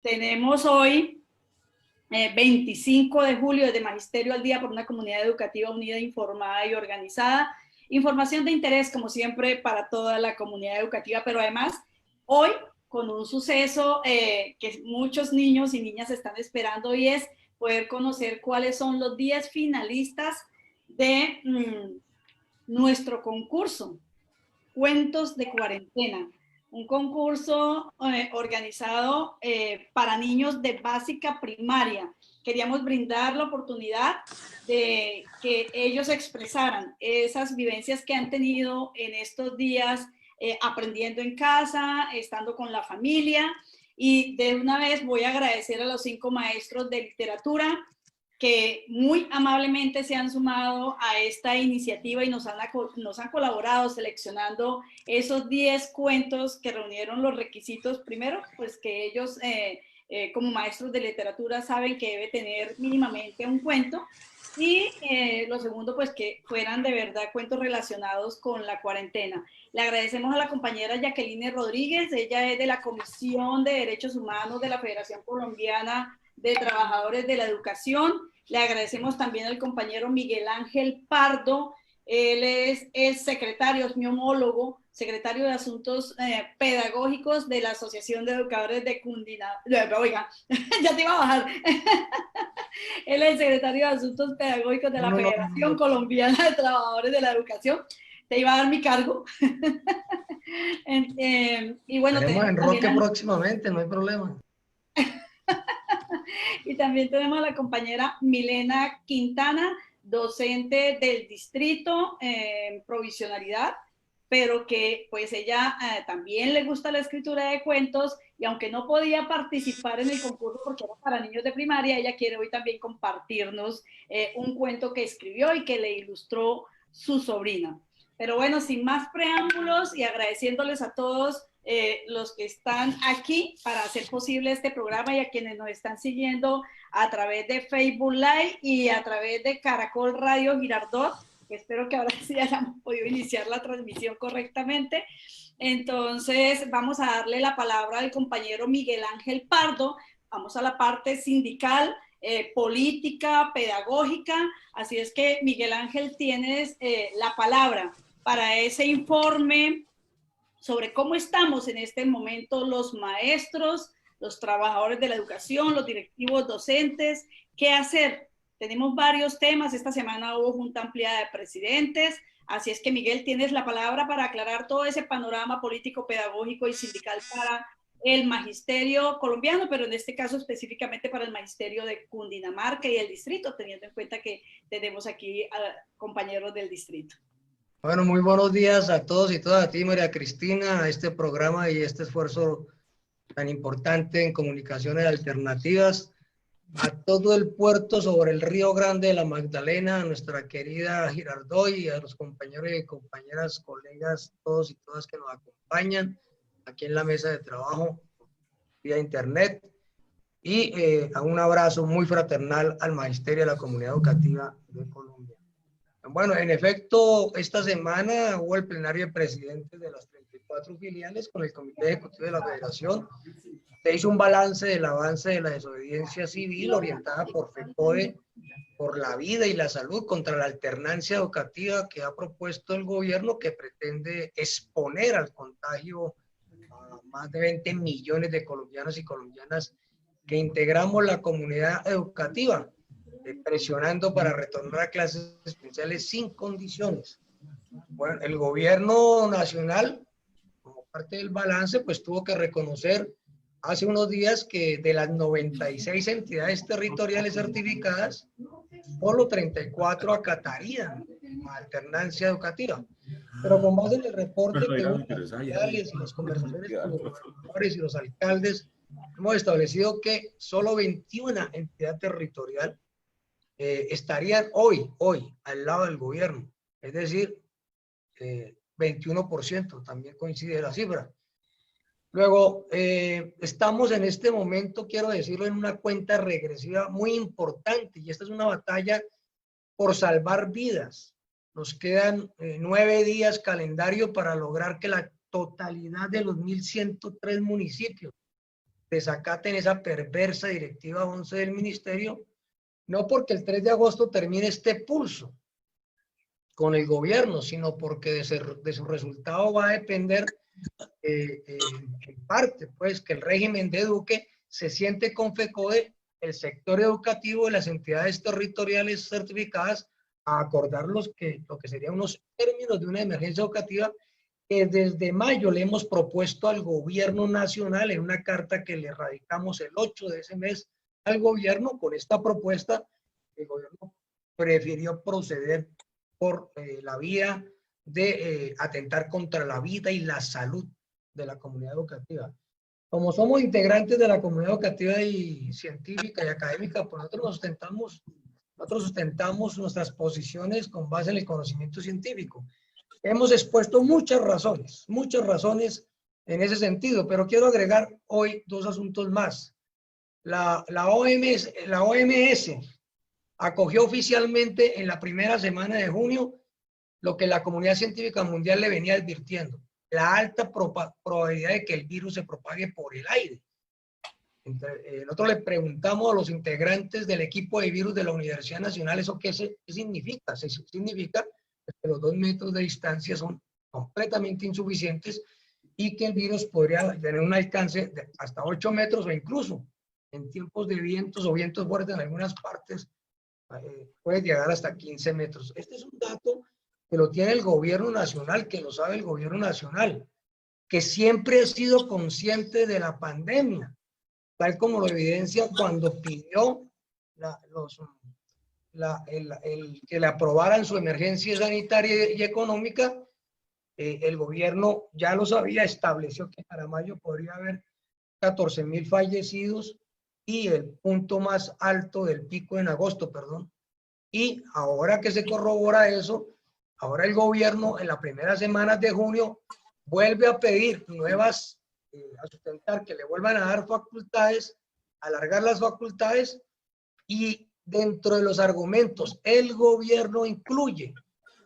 Tenemos hoy, 25 de julio, desde Magisterio al Día por una comunidad educativa unida, informada y organizada. Información de interés, como siempre, para toda la comunidad educativa, pero además, hoy, con un suceso que muchos niños y niñas están esperando, y es poder conocer cuáles son los 10 finalistas de nuestro concurso, Cuentos de Cuarentena. Un concurso organizado para niños de básica primaria. Queríamos brindar la oportunidad de que ellos expresaran esas vivencias que han tenido en estos días, aprendiendo en casa, estando con la familia. Y de una vez voy a agradecer a los 5 maestros de literatura que muy amablemente se han sumado a esta iniciativa y nos han colaborado seleccionando esos 10 cuentos que reunieron los requisitos. Primero, pues que ellos como maestros de literatura saben que debe tener mínimamente un cuento, y lo segundo, pues que fueran de verdad cuentos relacionados con la cuarentena. Le agradecemos a la compañera Jacqueline Rodríguez, ella es de la Comisión de Derechos Humanos de la Federación Colombiana de Trabajadores de la Educación. Le agradecemos también al compañero Miguel Ángel Pardo, él es el secretario, es mi homólogo, secretario de Asuntos Pedagógicos de la Asociación de Educadores de Cundinamarca. Oiga, ya te iba a bajar. Él es el secretario de Asuntos Pedagógicos de la Federación Colombiana de Trabajadores de la Educación. Te iba a dar mi cargo. Y bueno, tenemos enroque próximamente, no hay problema. Y también tenemos a la compañera Milena Quintana, docente del distrito en provisionalidad, pero que pues ella también le gusta la escritura de cuentos, y aunque no podía participar en el concurso porque era para niños de primaria, ella quiere hoy también compartirnos un cuento que escribió y que le ilustró su sobrina. Pero bueno, sin más preámbulos y agradeciéndoles a todos los que están aquí para hacer posible este programa, y a quienes nos están siguiendo a través de Facebook Live y a través de Caracol Radio Girardot, que espero que ahora sí hayamos podido iniciar la transmisión correctamente. Entonces vamos a darle la palabra al compañero Miguel Ángel Pardo. Vamos a la parte sindical, política, pedagógica, así es que Miguel Ángel, tienes la palabra para ese informe sobre cómo estamos en este momento los maestros, los trabajadores de la educación, los directivos docentes, qué hacer. Tenemos varios temas, esta semana hubo junta ampliada de presidentes, así es que Miguel, tienes la palabra para aclarar todo ese panorama político, pedagógico y sindical para el magisterio colombiano, pero en este caso específicamente para el magisterio de Cundinamarca y el distrito, teniendo en cuenta que tenemos aquí a compañeros del distrito. Bueno, muy buenos días a todos y todas, a ti, María Cristina, a este programa y este esfuerzo tan importante en comunicaciones alternativas, a todo el puerto sobre el Río Grande de la Magdalena, a nuestra querida Girardot y a los compañeros y compañeras, colegas, todos y todas que nos acompañan aquí en la mesa de trabajo vía internet, y a un abrazo muy fraternal al magisterio de la comunidad educativa de Colombia. Bueno, en efecto, esta semana hubo el plenario de presidentes de las 34 filiales con el Comité Ejecutivo de la Federación. Se hizo un balance del avance de la desobediencia civil orientada por FECODE, por la vida y la salud contra la alternancia educativa que ha propuesto el gobierno, que pretende exponer al contagio a más de 20 millones de colombianos y colombianas que integramos la comunidad educativa, presionando para retornar a clases especiales sin condiciones. Bueno, el gobierno nacional, como parte del balance, pues tuvo que reconocer hace unos días que de las 96 entidades territoriales certificadas, solo 34 acatarían la alternancia educativa. Pero con base en el reporte que hubo y las conversaciones con los gobernadores y los alcaldes, hemos establecido que solo 21 entidades territoriales estarían hoy al lado del gobierno, es decir, 21%, también coincide la cifra. Luego, estamos en este momento, quiero decirlo, en una cuenta regresiva muy importante, y esta es una batalla por salvar vidas. Nos quedan 9 días calendario para lograr que la totalidad de los 1.103 municipios desacaten esa perversa directiva 11 del ministerio, no porque el 3 de agosto termine este pulso con el gobierno, sino porque de su resultado va a depender en parte, pues, que el régimen de Duque se siente con FECODE, el sector educativo y las entidades territoriales certificadas a acordar lo que serían unos términos de una emergencia educativa que desde mayo le hemos propuesto al gobierno nacional en una carta que le radicamos el 8 de ese mes al gobierno. Con esta propuesta, el gobierno prefirió proceder por la vía de atentar contra la vida y la salud de la comunidad educativa. Como somos integrantes de la comunidad educativa y científica y académica, pues nosotros sustentamos nuestras posiciones con base en el conocimiento científico. Hemos expuesto muchas razones en ese sentido, pero quiero agregar hoy dos asuntos más. La OMS acogió oficialmente en la primera semana de junio lo que la comunidad científica mundial le venía advirtiendo, la alta probabilidad de que el virus se propague por el aire. Nosotros le preguntamos a los integrantes del equipo de virus de la Universidad Nacional, ¿eso qué significa? Significa que los 2 metros de distancia son completamente insuficientes y que el virus podría tener un alcance de hasta 8 metros o incluso en tiempos de vientos o vientos fuertes en algunas partes puede llegar hasta 15 metros. Este es un dato que lo tiene el gobierno nacional, que lo sabe el gobierno nacional, que siempre ha sido consciente de la pandemia, tal como lo evidencia cuando pidió que le aprobaran su emergencia sanitaria y económica. El gobierno ya lo sabía, estableció que para mayo podría haber 14.000 fallecidos y el punto más alto del pico en agosto, perdón. Y ahora que se corrobora eso, ahora el gobierno en las primeras semanas de junio vuelve a pedir nuevas, a sustentar que le vuelvan a dar facultades, alargar las facultades, y dentro de los argumentos el gobierno incluye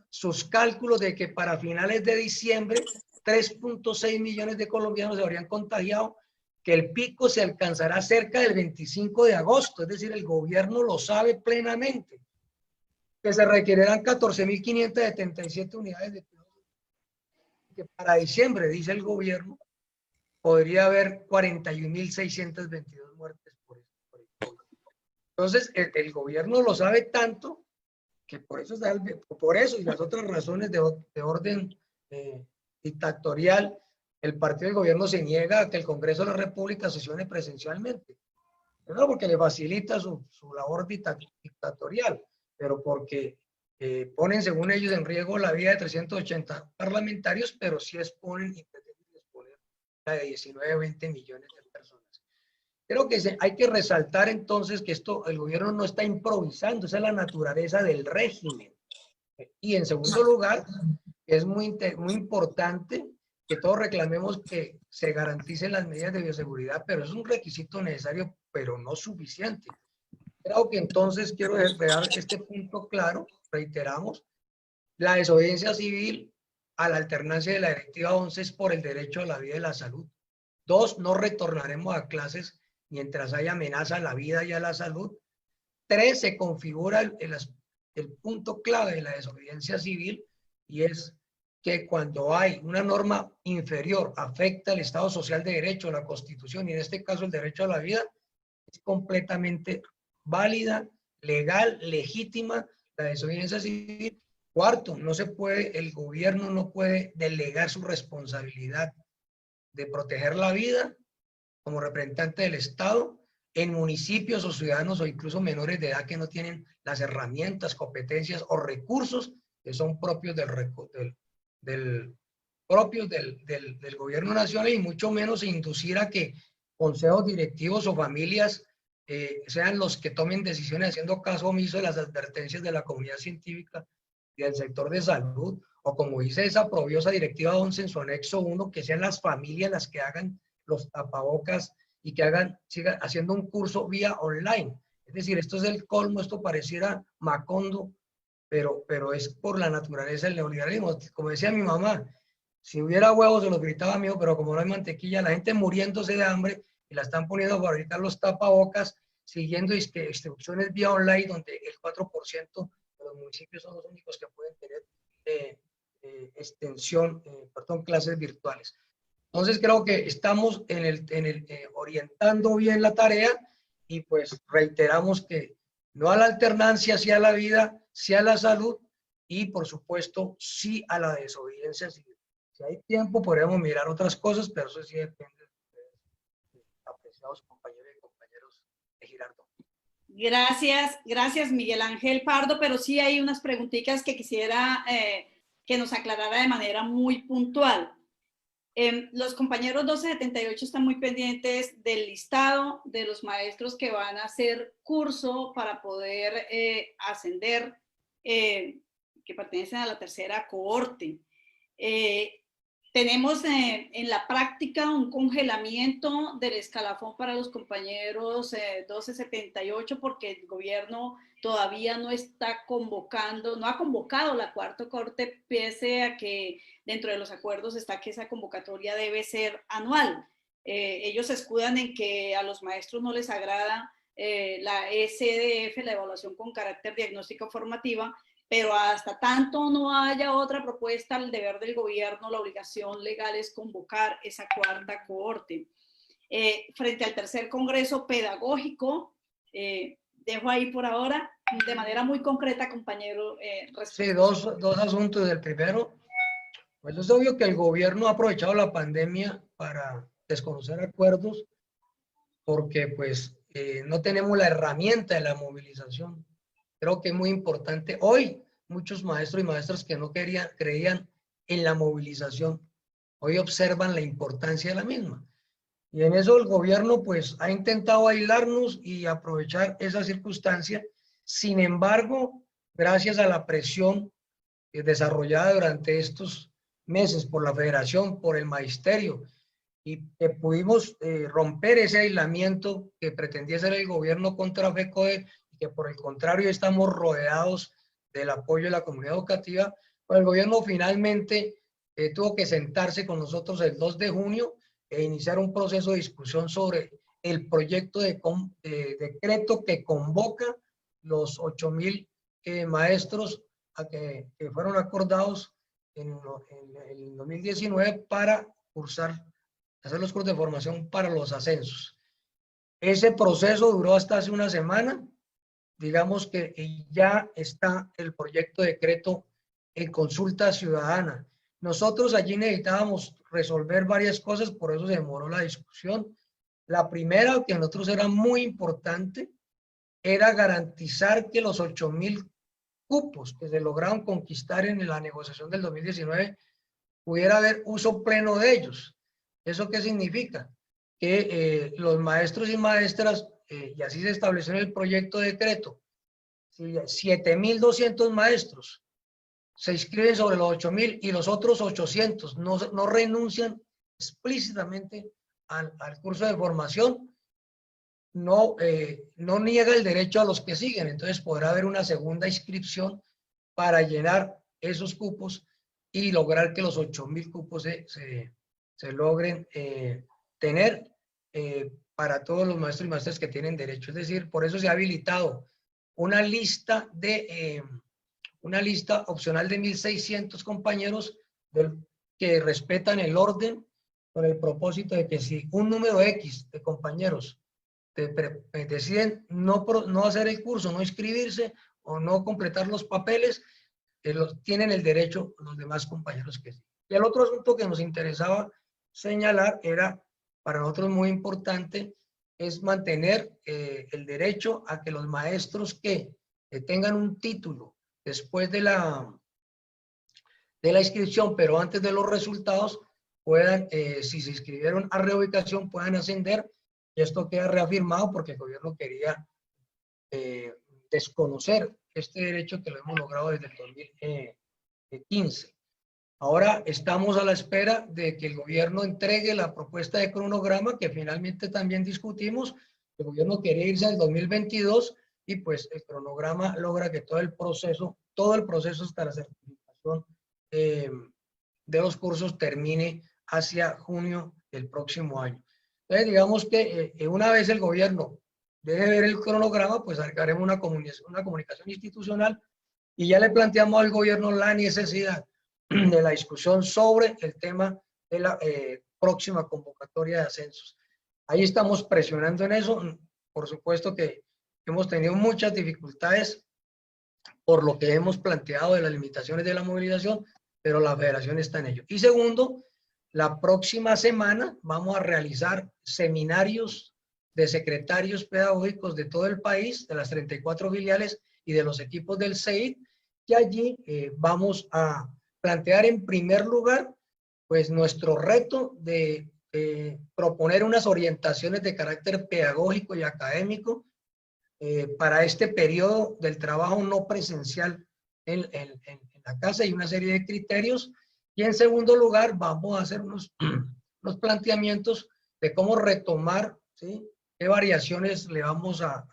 sus cálculos de que para finales de diciembre 3.6 millones de colombianos se habrían contagiado, que el pico se alcanzará cerca del 25 de agosto, es decir, el gobierno lo sabe plenamente, que se requerirán 14.577 unidades de cuidados, que para diciembre, dice el gobierno, podría haber 41.622 muertes por el COVID. Entonces, el gobierno lo sabe tanto que por eso y las otras razones de orden dictatorial, el partido del gobierno se niega a que el Congreso de la República sesione presencialmente. No porque le facilita su labor dictatorial, pero porque ponen, según ellos, en riesgo la vida de 380 parlamentarios, pero sí exponen y pretenden exponer la de 19 o 20 millones de personas. Creo que hay que resaltar entonces que el gobierno no está improvisando, esa es la naturaleza del régimen. Y en segundo lugar, es muy importante que todos reclamemos que se garanticen las medidas de bioseguridad, pero es un requisito necesario, pero no suficiente. Creo que entonces quiero dejar este punto claro, reiteramos, la desobediencia civil a la alternancia de la directiva 11 es por el derecho a la vida y la salud. 2, no retornaremos a clases mientras haya amenaza a la vida y a la salud. 3, se configura el punto clave de la desobediencia civil, y es que cuando hay una norma inferior afecta al Estado Social de Derecho, la Constitución, y en este caso el derecho a la vida, es completamente válida, legal, legítima la desobediencia civil. 4, el gobierno no puede delegar su responsabilidad de proteger la vida como representante del Estado en municipios o ciudadanos o incluso menores de edad que no tienen las herramientas, competencias o recursos que son propios del gobierno nacional, y mucho menos inducir a que consejos directivos o familias sean los que tomen decisiones haciendo caso omiso de las advertencias de la comunidad científica y del sector de salud, o como dice esa probiosa directiva 11 en su anexo 1, que sean las familias las que hagan los tapabocas y que sigan haciendo un curso vía online. Es decir, esto es el colmo, esto pareciera Macondo, pero es por la naturaleza del neoliberalismo. Como decía mi mamá, si hubiera huevos se los gritaba a mí, pero como no hay mantequilla, la gente muriéndose de hambre, y la están poniendo a fabricar los tapabocas, siguiendo instrucciones vía online, donde el 4% de los municipios son los únicos que pueden tener clases virtuales. Entonces creo que estamos orientando bien la tarea y pues reiteramos que no a la alternancia, sí a la vida, sí a la salud y por supuesto sí a la desobediencia civil. Si hay tiempo podríamos mirar otras cosas, pero eso sí depende de apreciados compañeros y compañeros de Girardot. Gracias Miguel Ángel Pardo, pero sí hay unas preguntitas que quisiera que nos aclarara de manera muy puntual. Los compañeros 1278 están muy pendientes del listado de los maestros que van a hacer curso para poder ascender, que pertenecen a la tercera cohorte. Tenemos en la práctica un congelamiento del escalafón para los compañeros 1278 porque el gobierno todavía no está convocando, no ha convocado la cuarta cohorte, pese a que dentro de los acuerdos está que esa convocatoria debe ser anual. Ellos se escudan en que a los maestros no les agrada la ECDF, la evaluación con carácter diagnóstico formativa, pero hasta tanto no haya otra propuesta, el deber del gobierno, la obligación legal es convocar esa cuarta cohorte. Frente al tercer congreso pedagógico, dejo ahí por ahora, de manera muy concreta, compañero. Sí, dos asuntos. El primero, pues es obvio que el gobierno ha aprovechado la pandemia para desconocer acuerdos, porque pues no tenemos la herramienta de la movilización. Creo que es muy importante. Hoy muchos maestros y maestras que no creían en la movilización, hoy observan la importancia de la misma. Y en eso el gobierno pues ha intentado aislarnos y aprovechar esa circunstancia. Sin embargo, gracias a la presión desarrollada durante estos meses por la federación, por el magisterio, y que pudimos romper ese aislamiento que pretendía hacer el gobierno contra FECODE, que por el contrario estamos rodeados del apoyo de la comunidad educativa, pues el gobierno finalmente tuvo que sentarse con nosotros el 2 de junio e iniciar un proceso de discusión sobre el proyecto de decreto que convoca los 8,000 maestros que fueron acordados en el 2019 para hacer los cursos de formación para los ascensos. Ese proceso duró hasta hace una semana. Digamos que ya está el proyecto de decreto en consulta ciudadana. Nosotros allí necesitábamos resolver varias cosas, por eso se demoró la discusión. La primera, que a nosotros era muy importante, era garantizar que los 8,000 cupos que se lograron conquistar en la negociación del 2019 pudiera haber uso pleno de ellos. ¿Eso qué significa? Que los maestros y maestras, y así se estableció en el proyecto de decreto, 7,200 maestros se inscriben sobre los 8,000 y los otros 800 no renuncian explícitamente al curso de formación, no niega el derecho a los que siguen. Entonces podrá haber una segunda inscripción para llenar esos cupos y lograr que los 8,000 cupos se logren tener para todos los maestros y maestras que tienen derecho. Es decir, por eso se ha habilitado una lista opcional de 1,600 compañeros que respetan el orden, con el propósito de que si un número X de compañeros deciden no hacer el curso, no inscribirse o no completar los papeles, tienen el derecho los demás compañeros que sí. Y el otro asunto que nos interesaba señalar era, para nosotros muy importante, es mantener el derecho a que los maestros que tengan un título después de la inscripción, pero antes de los resultados, puedan, si se inscribieron a reubicación, puedan ascender. Y esto queda reafirmado porque el gobierno quería desconocer este derecho que lo hemos logrado desde el 2015. Ahora estamos a la espera de que el gobierno entregue la propuesta de cronograma que finalmente también discutimos. El gobierno quería irse al 2022 y pues el cronograma logra que todo el proceso hasta la certificación de los cursos termine hacia junio del próximo año. Entonces, digamos que una vez el gobierno deje ver el cronograma, pues haremos una comunicación institucional y ya le planteamos al gobierno la necesidad de la discusión sobre el tema de la próxima convocatoria de ascensos. Ahí estamos presionando en eso. Por supuesto que hemos tenido muchas dificultades por lo que hemos planteado de las limitaciones de la movilización, pero la federación está en ello. Y segundo, la próxima semana vamos a realizar seminarios de secretarios pedagógicos de todo el país, de las 34 filiales y de los equipos del CEID, y allí vamos a plantear en primer lugar pues nuestro reto de proponer unas orientaciones de carácter pedagógico y académico para este periodo del trabajo no presencial en la casa y una serie de criterios. Y en segundo lugar, vamos a hacer unos planteamientos de cómo retomar, ¿sí? Qué variaciones le vamos a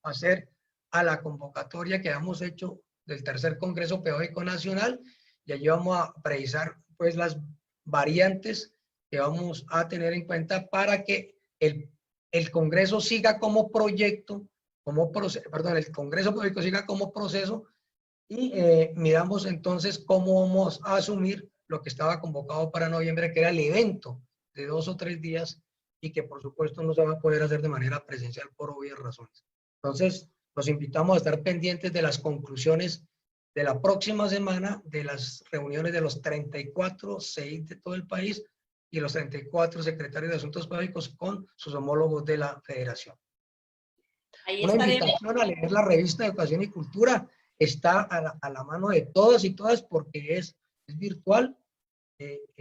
hacer a la convocatoria que hemos hecho del tercer Congreso Pedagógico Nacional, y allí vamos a precisar pues las variantes que vamos a tener en cuenta para que el Congreso siga como proyecto, el Congreso Pedagógico siga como proceso, y miramos entonces cómo vamos a asumir lo que estaba convocado para noviembre, que era el evento de 2 o 3 días y que por supuesto no se va a poder hacer de manera presencial por obvias razones. Entonces, los invitamos a estar pendientes de las conclusiones de la próxima semana, de las reuniones de los 34 CEID de todo el país y los 34 secretarios de Asuntos Pedagógicos con sus homólogos de la Federación. Ahí Una estaremos. invitación a leer la revista de Educación y Cultura está a la mano de todas y todas porque es virtual.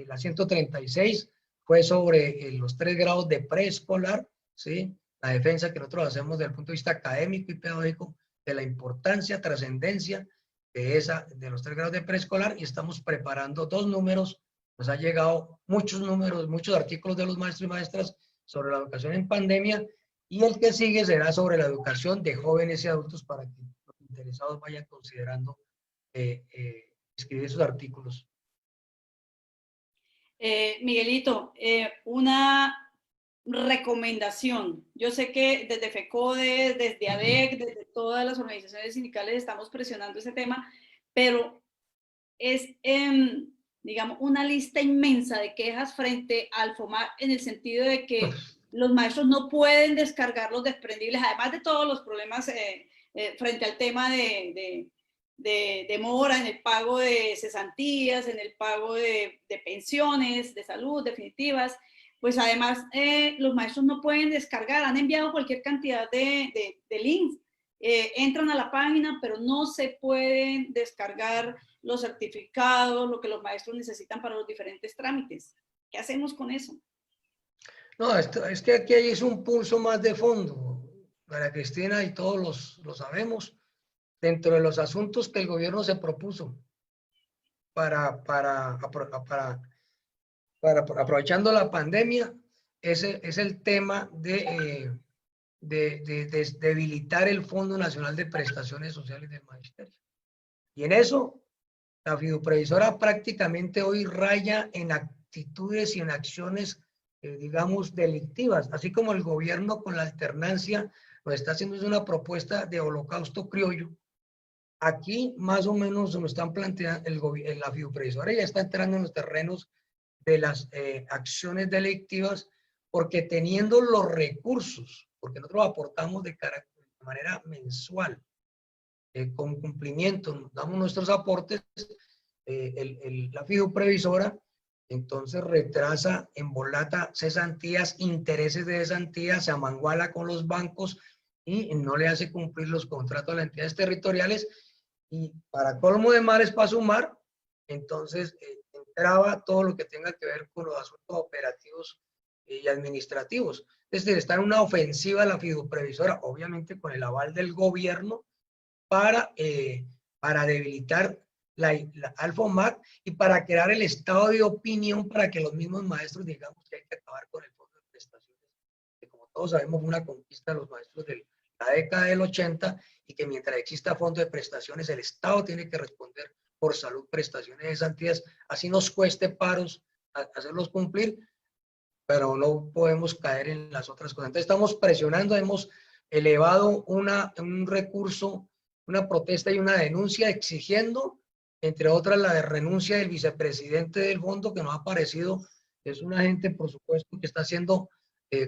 La 136 fue sobre los 3 grados de preescolar, ¿sí? La defensa que nosotros hacemos desde el punto de vista académico y pedagógico de la importancia, trascendencia de los 3 grados de preescolar, y estamos preparando 2 números. Nos ha llegado muchos números, muchos artículos de los maestros y maestras sobre la educación en pandemia, y el que sigue será sobre la educación de jóvenes y adultos para que los interesados vayan considerando escribir esos artículos. Miguelito, una recomendación. Yo sé que desde FECODE, desde ADEC, desde todas las organizaciones sindicales estamos presionando ese tema, pero es, digamos, una lista inmensa de quejas frente al FOMAC, en el sentido de que los maestros no pueden descargar los desprendibles, además de todos los problemas frente al tema de demora en el pago de cesantías, en el pago de pensiones, de salud definitivas. Pues además los maestros no pueden descargar, han enviado cualquier cantidad de links, entran a la página, pero no se pueden descargar los certificados, lo que los maestros necesitan para los diferentes trámites. ¿Qué hacemos con eso? No, es que aquí hay un pulso más de fondo, María Cristina, y todos lo sabemos, dentro de los asuntos que el gobierno se propuso aprovechando la pandemia, ese es el tema de debilitar el Fondo Nacional de Prestaciones Sociales del Magisterio. Y en eso, la fiduprevisora prácticamente hoy raya en actitudes y en acciones, digamos, delictivas, así como el gobierno con la alternancia nos está haciendo una propuesta de holocausto criollo. Aquí más o menos nos están planteando, la fiduprevisora ya está entrando en los terrenos de las acciones delictivas, porque teniendo los recursos, porque nosotros aportamos de manera mensual, con cumplimiento, damos nuestros aportes, la fiduprevisora entonces retrasa, embolata cesantías, intereses de cesantía, se amanguala con los bancos y no le hace cumplir los contratos a las entidades territoriales, y para colmo de males, para sumar, entonces entraba todo lo que tenga que ver con los asuntos operativos y administrativos. Es decir, está en una ofensiva la fiduprevisora, obviamente con el aval del gobierno, para debilitar al FOMAC y para crear el estado de opinión para que los mismos maestros digamos que hay que acabar con el fondo de prestaciones, que como todos sabemos fue una conquista de los maestros de la década del 80, y que mientras exista fondo de prestaciones el Estado tiene que responder por salud, prestaciones de cesantías, así nos cueste paros hacerlos cumplir, pero no podemos caer en las otras cosas. Entonces estamos presionando, hemos elevado un recurso, una protesta y una denuncia exigiendo, entre otras, la de renuncia del vicepresidente del fondo, que nos ha parecido, es una gente, por supuesto, que está haciendo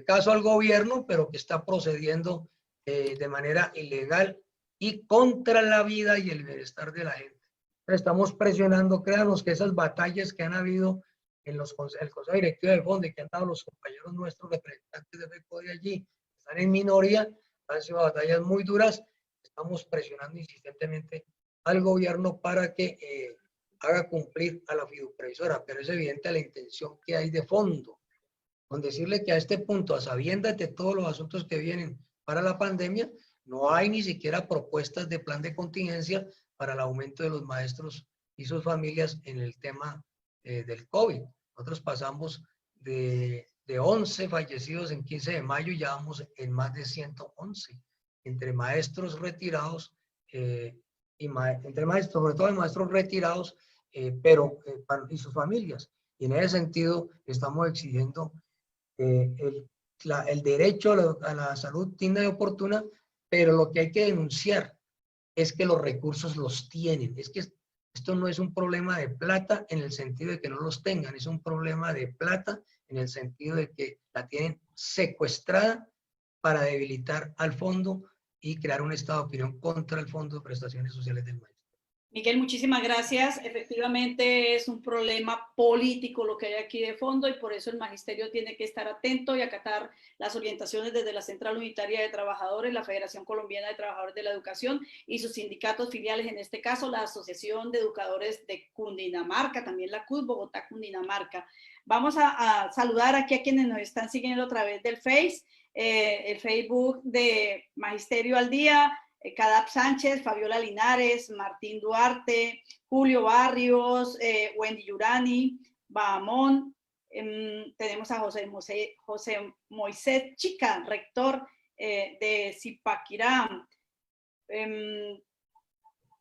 caso al gobierno, pero que está procediendo de manera ilegal y contra la vida y el bienestar de la gente. Estamos presionando, créanos que esas batallas que han habido en el Consejo Directivo del Fondo y que han dado los compañeros nuestros representantes de FECODE allí, están en minoría, han sido batallas muy duras. Estamos presionando insistentemente al gobierno para que haga cumplir a la fiduprevisora, pero es evidente la intención que hay de fondo, con decirle que a este punto, a sabiendas de todos los asuntos que vienen para la pandemia, no hay ni siquiera propuestas de plan de contingencia para el aumento de los maestros y sus familias en el tema del COVID. Nosotros pasamos de 11 fallecidos en 15 de mayo, ya vamos en más de 111, entre maestros retirados entre maestros, sobre todo maestros retirados, y sus familias. Y en ese sentido estamos exigiendo el derecho a la salud digna y oportuna, pero lo que hay que denunciar es que los recursos los tienen. Es que esto no es un problema de plata en el sentido de que no los tengan, es un problema de plata en el sentido de que la tienen secuestrada para debilitar al fondo y crear un estado de opinión contra el Fondo de Prestaciones Sociales del Maestro. Miguel, muchísimas gracias. Efectivamente es un problema político lo que hay aquí de fondo y por eso el magisterio tiene que estar atento y acatar las orientaciones desde la Central Unitaria de Trabajadores, la Federación Colombiana de Trabajadores de la Educación y sus sindicatos filiales, en este caso la Asociación de Educadores de Cundinamarca, también la CUT Bogotá Cundinamarca. Vamos a saludar aquí a quienes nos están siguiendo a través del Face, el Facebook de Magisterio al Día, Cadap Sánchez, Fabiola Linares, Martín Duarte, Julio Barrios, Wendy Yurani, Bahamón, tenemos a José Moisés Chica, rector de Zipaquirá,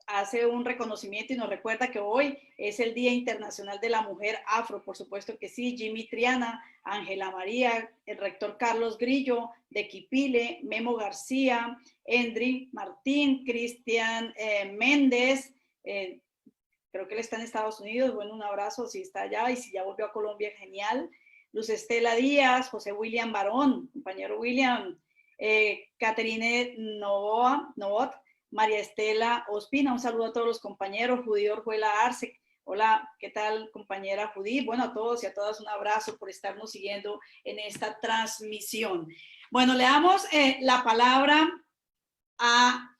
hace un reconocimiento y nos recuerda que hoy es el Día Internacional de la Mujer Afro, por supuesto que sí. Jimmy Triana, Ángela María, el rector Carlos Grillo de Quipile, Memo García, Endri Martín, Cristian Méndez, creo que él está en Estados Unidos, bueno, un abrazo si está allá y si ya volvió a Colombia, genial. Luz Estela Díaz, José William Barón, compañero William, Caterine Novot, María Estela Ospina, un saludo a todos los compañeros, Judy Orjuela Arce, hola, ¿qué tal compañera Judy? Bueno, a todos y a todas un abrazo por estarnos siguiendo en esta transmisión. Bueno, le damos la palabra a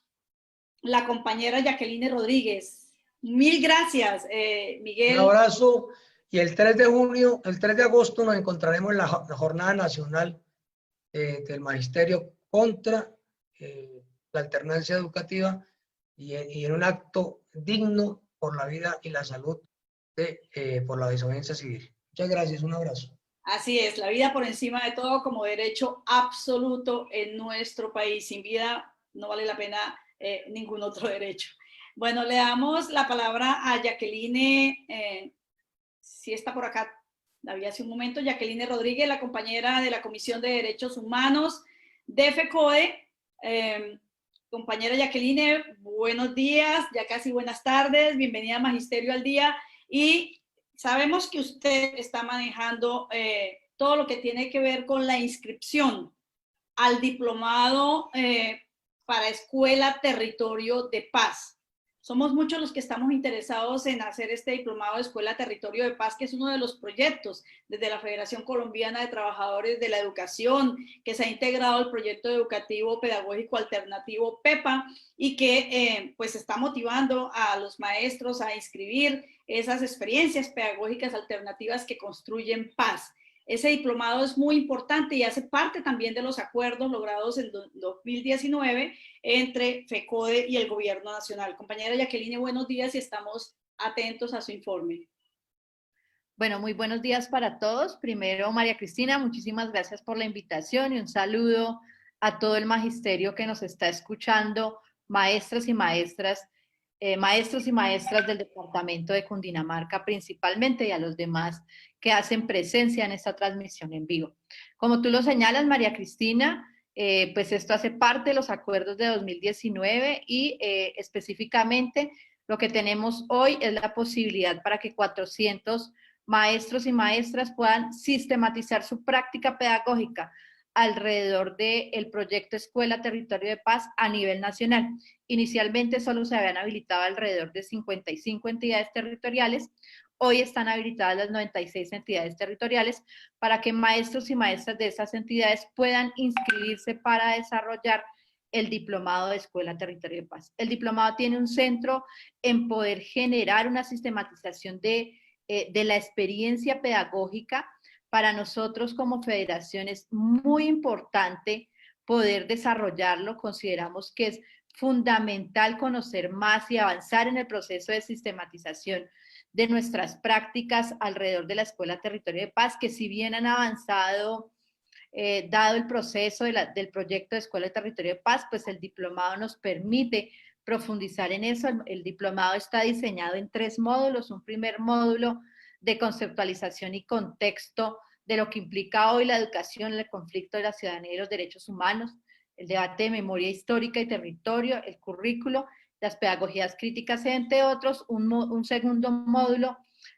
la compañera Jacqueline Rodríguez. Mil gracias, Miguel. Un abrazo y el 3 de agosto nos encontraremos en la Jornada Nacional del Magisterio contra la alternancia educativa y en un acto digno por la vida y la salud por la desobediencia civil. Muchas gracias, un abrazo. Así es, la vida por encima de todo como derecho absoluto en nuestro país. Sin vida no vale la pena ningún otro derecho. Bueno, le damos la palabra a Jacqueline, si está por acá, la vi hace un momento, Jacqueline Rodríguez, la compañera de la Comisión de Derechos Humanos de FECODE. Compañera Jacqueline, buenos días, ya casi buenas tardes, bienvenida a Magisterio al Día, y sabemos que usted está manejando todo lo que tiene que ver con la inscripción al diplomado para Escuela Territorio de Paz. Somos muchos los que estamos interesados en hacer este diplomado de Escuela Territorio de Paz, que es uno de los proyectos desde la Federación Colombiana de Trabajadores de la Educación, que se ha integrado al proyecto educativo pedagógico alternativo PEPA y que pues está motivando a los maestros a inscribir esas experiencias pedagógicas alternativas que construyen paz. Ese diplomado es muy importante y hace parte también de los acuerdos logrados en 2019 entre FECODE y el Gobierno Nacional. Compañera Jacqueline, buenos días y estamos atentos a su informe. Bueno, muy buenos días para todos. Primero, María Cristina, muchísimas gracias por la invitación y un saludo a todo el magisterio que nos está escuchando, maestras y maestras maestros y maestras del departamento de Cundinamarca principalmente y a los demás que hacen presencia en esta transmisión en vivo. Como tú lo señalas, María Cristina, pues esto hace parte de los acuerdos de 2019 y específicamente lo que tenemos hoy es la posibilidad para que 400 maestros y maestras puedan sistematizar su práctica pedagógica alrededor del proyecto Escuela Territorio de Paz a nivel nacional. Inicialmente solo se habían habilitado alrededor de 55 entidades territoriales, hoy están habilitadas las 96 entidades territoriales para que maestros y maestras de esas entidades puedan inscribirse para desarrollar el diplomado de Escuela Territorio de Paz. El diplomado tiene un centro en poder generar una sistematización de la experiencia pedagógica. Para nosotros como federación es muy importante poder desarrollarlo. Consideramos que es fundamental conocer más y avanzar en el proceso de sistematización de nuestras prácticas alrededor de la Escuela Territorio de Paz, que si bien han avanzado, dado el proceso del proyecto de Escuela de Territorio de Paz, pues el diplomado nos permite profundizar en eso. El diplomado está diseñado en 3 módulos. Un primer módulo de conceptualización y contexto de lo que implica hoy la educación, el conflicto de la ciudadanía y los derechos humanos, el debate de memoria histórica y territorio, el currículo, las pedagogías críticas, entre otros. Un segundo módulo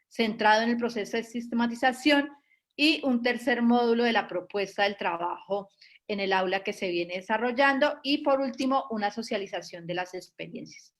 centrado en el proceso de sistematización y un tercer módulo de la propuesta del trabajo en el aula que se viene desarrollando y por último una socialización de las experiencias.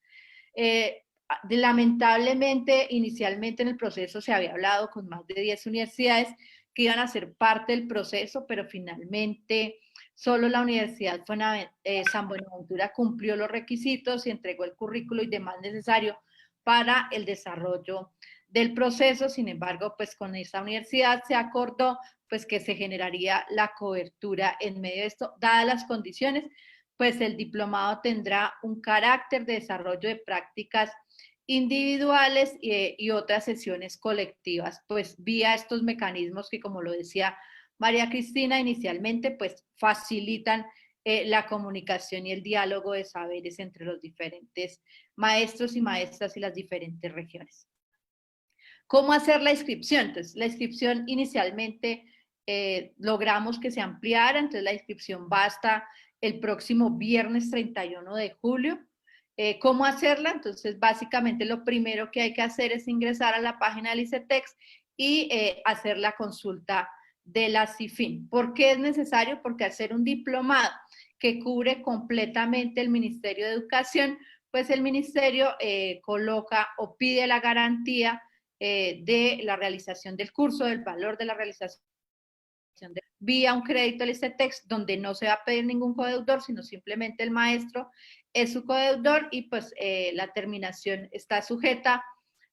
Lamentablemente, inicialmente en el proceso se había hablado con más de 10 universidades que iban a ser parte del proceso, pero finalmente solo la Universidad San Buenaventura cumplió los requisitos y entregó el currículo y demás necesario para el desarrollo del proceso. Sin embargo, pues con esta universidad se acordó pues que se generaría la cobertura en medio de esto, dadas las condiciones, pues el diplomado tendrá un carácter de desarrollo de prácticas individuales y otras sesiones colectivas, pues vía estos mecanismos que, como lo decía María Cristina inicialmente, pues facilitan la comunicación y el diálogo de saberes entre los diferentes maestros y maestras y las diferentes regiones. ¿Cómo hacer la inscripción? Entonces, la inscripción inicialmente logramos que se ampliara, entonces la inscripción va hasta el próximo viernes 31 de julio. ¿Cómo hacerla? Entonces, básicamente lo primero que hay que hacer es ingresar a la página del ICETEX y hacer la consulta de la CIFIN. ¿Por qué es necesario? Porque hacer un diplomado que cubre completamente el Ministerio de Educación, pues el Ministerio coloca o pide la garantía de la realización del curso, del valor de la realización vía un crédito al ICETEX, donde no se va a pedir ningún codeudor, sino simplemente el maestro es su codeudor y pues la terminación está sujeta,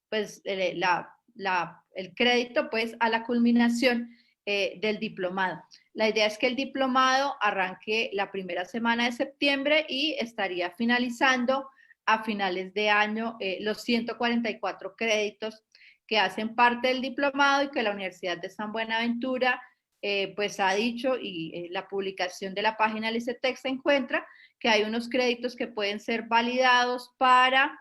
pues el crédito pues a la culminación del diplomado. La idea es que el diplomado arranque la primera semana de septiembre y estaría finalizando a finales de año los 144 créditos que hacen parte del diplomado y que la Universidad de San Buenaventura pues ha dicho, y la publicación de la página del ICETEX se encuentra, que hay unos créditos que pueden ser validados para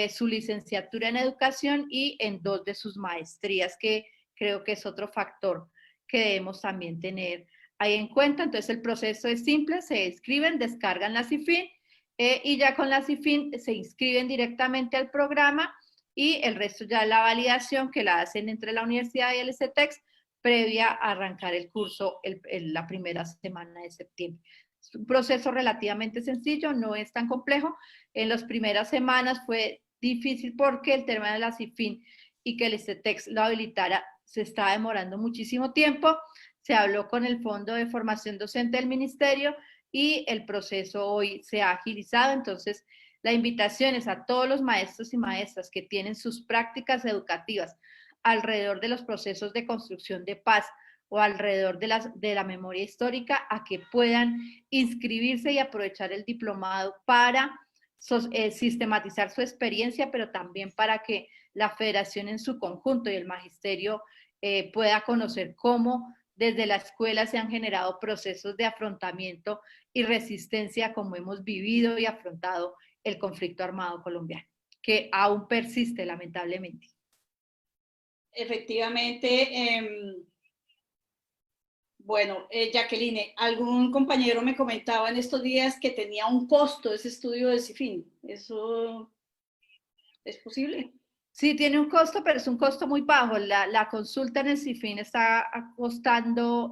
su licenciatura en educación y en 2 de sus maestrías, que creo que es otro factor que debemos también tener ahí en cuenta. Entonces el proceso es simple, se inscriben, descargan la CIFIN y ya con la CIFIN se inscriben directamente al programa y el resto ya la validación que la hacen entre la universidad y el ICETEX previa a arrancar el curso la primera semana de septiembre. Es un proceso relativamente sencillo, no es tan complejo. En las primeras semanas fue difícil porque el tema de la CIFIN y que el ICETEX lo habilitara se estaba demorando muchísimo tiempo. Se habló con el Fondo de Formación Docente del Ministerio y el proceso hoy se ha agilizado. Entonces, la invitación es a todos los maestros y maestras que tienen sus prácticas educativas alrededor de los procesos de construcción de paz o alrededor de la memoria histórica a que puedan inscribirse y aprovechar el diplomado para sistematizar su experiencia, pero también para que la federación en su conjunto y el magisterio pueda conocer cómo desde la escuela se han generado procesos de afrontamiento y resistencia como hemos vivido y afrontado el conflicto armado colombiano. que aún persiste, lamentablemente. Efectivamente, bueno, Jacqueline, algún compañero me comentaba en estos días que tenía un costo ese estudio de CIFIN. ¿Eso es posible? Sí, tiene un costo, pero es un costo muy bajo. La consulta en el CIFIN está costando,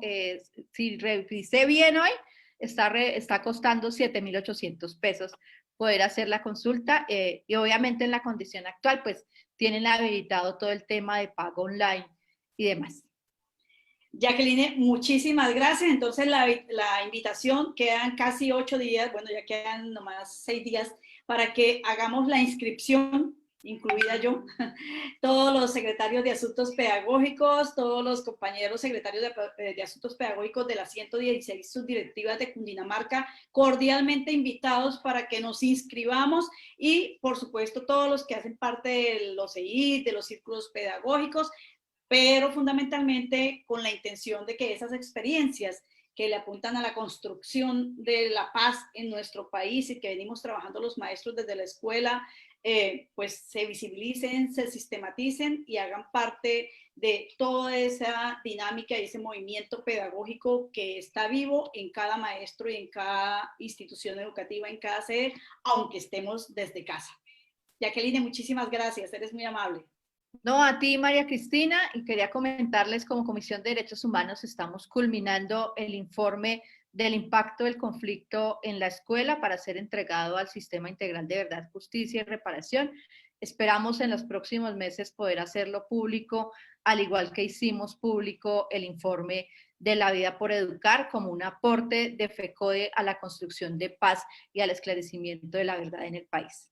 si revisé bien hoy, está costando 7,800 pesos poder hacer la consulta y obviamente en la condición actual, pues tienen habilitado todo el tema de pago online y demás. Jacqueline, muchísimas gracias. Entonces la invitación, quedan casi 8 días, bueno, ya quedan nomás 6 días para que hagamos la inscripción, incluida yo, todos los secretarios de asuntos pedagógicos, todos los compañeros secretarios de asuntos pedagógicos de las 116 subdirectivas de Cundinamarca, cordialmente invitados para que nos inscribamos y, por supuesto, todos los que hacen parte de los EI, de los círculos pedagógicos, pero fundamentalmente con la intención de que esas experiencias que le apuntan a la construcción de la paz en nuestro país y que venimos trabajando los maestros desde la escuela, pues se visibilicen, se sistematicen y hagan parte de toda esa dinámica y ese movimiento pedagógico que está vivo en cada maestro y en cada institución educativa, en cada sede, aunque estemos desde casa. Jacqueline, muchísimas gracias, eres muy amable. No, a ti, María Cristina, y quería comentarles, como Comisión de Derechos Humanos estamos culminando el informe del impacto del conflicto en la escuela para ser entregado al Sistema Integral de Verdad, Justicia y Reparación. Esperamos en los próximos meses poder hacerlo público, al igual que hicimos público el informe de La Vida por Educar como un aporte de FECODE a la construcción de paz y al esclarecimiento de la verdad en el país.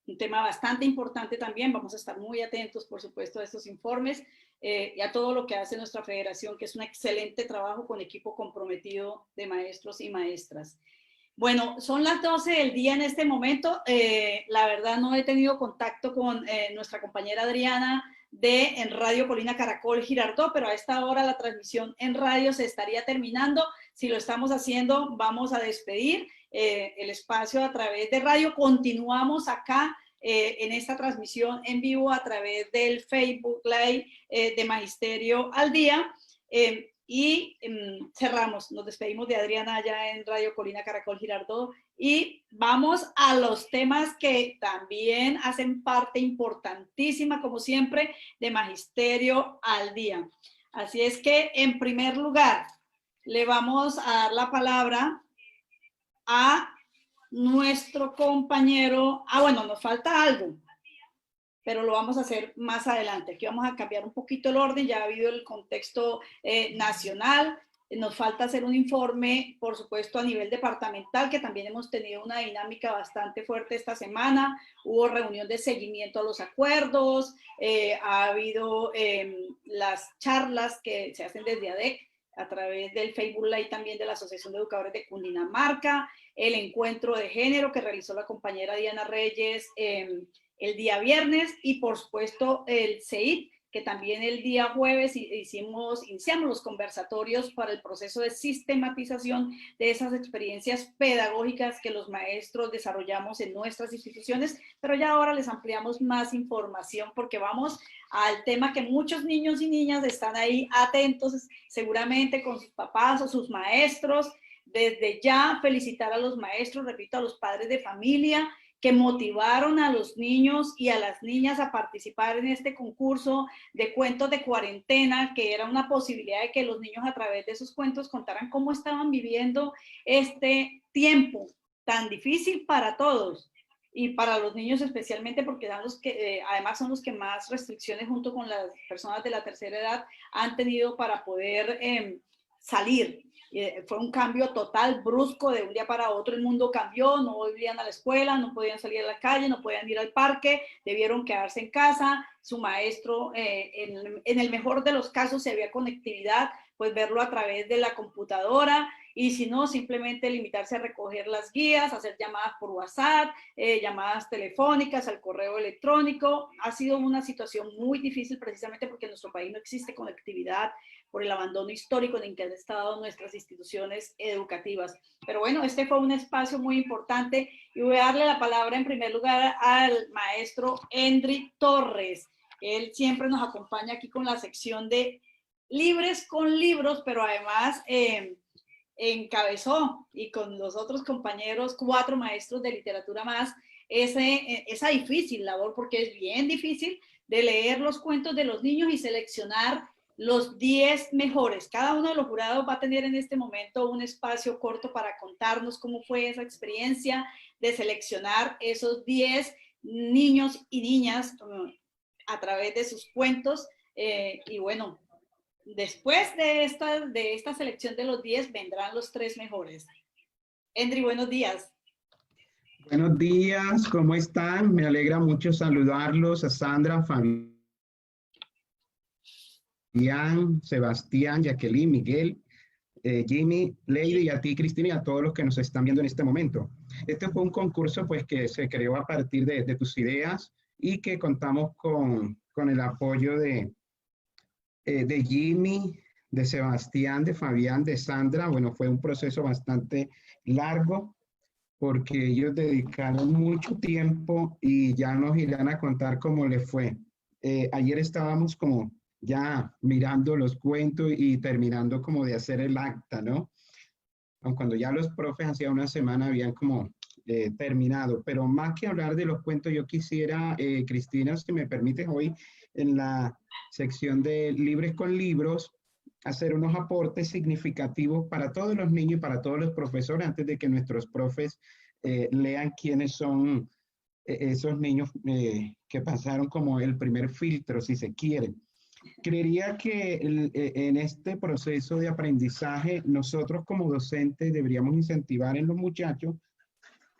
Un tema bastante importante también, vamos a estar muy atentos, por supuesto, a estos informes y a todo lo que hace nuestra federación, que es un excelente trabajo con equipo comprometido de maestros y maestras. Bueno, son las 12 del día en este momento, la verdad no he tenido contacto con nuestra compañera Adriana en Radio Colina Caracol Girardot, pero a esta hora la transmisión en radio se estaría terminando. Si lo estamos haciendo, vamos a despedir el espacio a través de radio. Continuamos acá en esta transmisión en vivo a través del Facebook Live de Magisterio al Día. Y cerramos, nos despedimos de Adriana allá en Radio Colina Caracol Girardot y vamos a los temas que también hacen parte importantísima, como siempre, de Magisterio al Día. Así es que, en primer lugar, le vamos a dar la palabra a nuestro compañero. Bueno, nos falta algo, pero lo vamos a hacer más adelante. Aquí vamos a cambiar un poquito el orden, ya ha habido el contexto nacional, nos falta hacer un informe, por supuesto, a nivel departamental, que también hemos tenido una dinámica bastante fuerte esta semana, hubo reunión de seguimiento a los acuerdos, ha habido las charlas que se hacen desde ADEC, a través del Facebook Live también de la Asociación de Educadores de Cundinamarca, el encuentro de género que realizó la compañera Diana Reyes el día viernes y por supuesto el CEID, que también el día jueves iniciamos los conversatorios para el proceso de sistematización de esas experiencias pedagógicas que los maestros desarrollamos en nuestras instituciones, pero ya ahora les ampliamos más información porque vamos al tema que muchos niños y niñas están ahí atentos, seguramente con sus papás o sus maestros. Desde ya felicitar a los maestros, repito, a los padres de familia, que motivaron a los niños y a las niñas a participar en este concurso de cuentos de cuarentena, que era una posibilidad de que los niños a través de esos cuentos contaran cómo estaban viviendo este tiempo tan difícil para todos y para los niños especialmente porque dan los que, además son los que más restricciones junto con las personas de la tercera edad han tenido para poder salir. Fue un cambio total, brusco, de un día para otro el mundo cambió, no volvían a la escuela, no podían salir a la calle, no podían ir al parque, debieron quedarse en casa, su maestro, en el mejor de los casos, si había conectividad, pues verlo a través de la computadora y si no, simplemente limitarse a recoger las guías, hacer llamadas por WhatsApp, llamadas telefónicas, al correo electrónico. Ha sido una situación muy difícil precisamente porque en nuestro país no existe conectividad por el abandono histórico en que han estado nuestras instituciones educativas. Pero bueno, este fue un espacio muy importante y voy a darle la palabra en primer lugar al maestro Endry Torres. Él siempre nos acompaña aquí con la sección de Libres con Libros, pero además encabezó y con los otros compañeros, 4 maestros de literatura más, esa difícil labor, porque es bien difícil de leer los cuentos de los niños y seleccionar los 10 mejores. Cada uno de los jurados va a tener en este momento un espacio corto para contarnos cómo fue esa experiencia de seleccionar esos 10 niños y niñas a través de sus cuentos. Y bueno, después de esta selección de los 10 vendrán los 3 mejores. Endry, buenos días. Buenos días, ¿cómo están? Me alegra mucho saludarlos a Sandra, Fabián, Sebastián, Jacqueline, Miguel, Jimmy, Lady, y a ti, Cristina, y a todos los que nos están viendo en este momento. Este fue un concurso pues, que se creó a partir de tus ideas y que contamos con el apoyo de Jimmy, de Sebastián, de Fabián, de Sandra. Bueno, fue un proceso bastante largo porque ellos dedicaron mucho tiempo y ya nos irán a contar cómo les fue. Ayer estábamos como ya mirando los cuentos y terminando como de hacer el acta, ¿no? Aun cuando ya los profes hacía una semana habían como terminado, pero más que hablar de los cuentos, yo quisiera, Cristina, si me permites hoy, en la sección de Libres con Libros, hacer unos aportes significativos para todos los niños y para todos los profesores, antes de que nuestros profes lean quiénes son esos niños que pasaron como el primer filtro, si se quiere. Creería que en este proceso de aprendizaje, nosotros como docentes deberíamos incentivar en los muchachos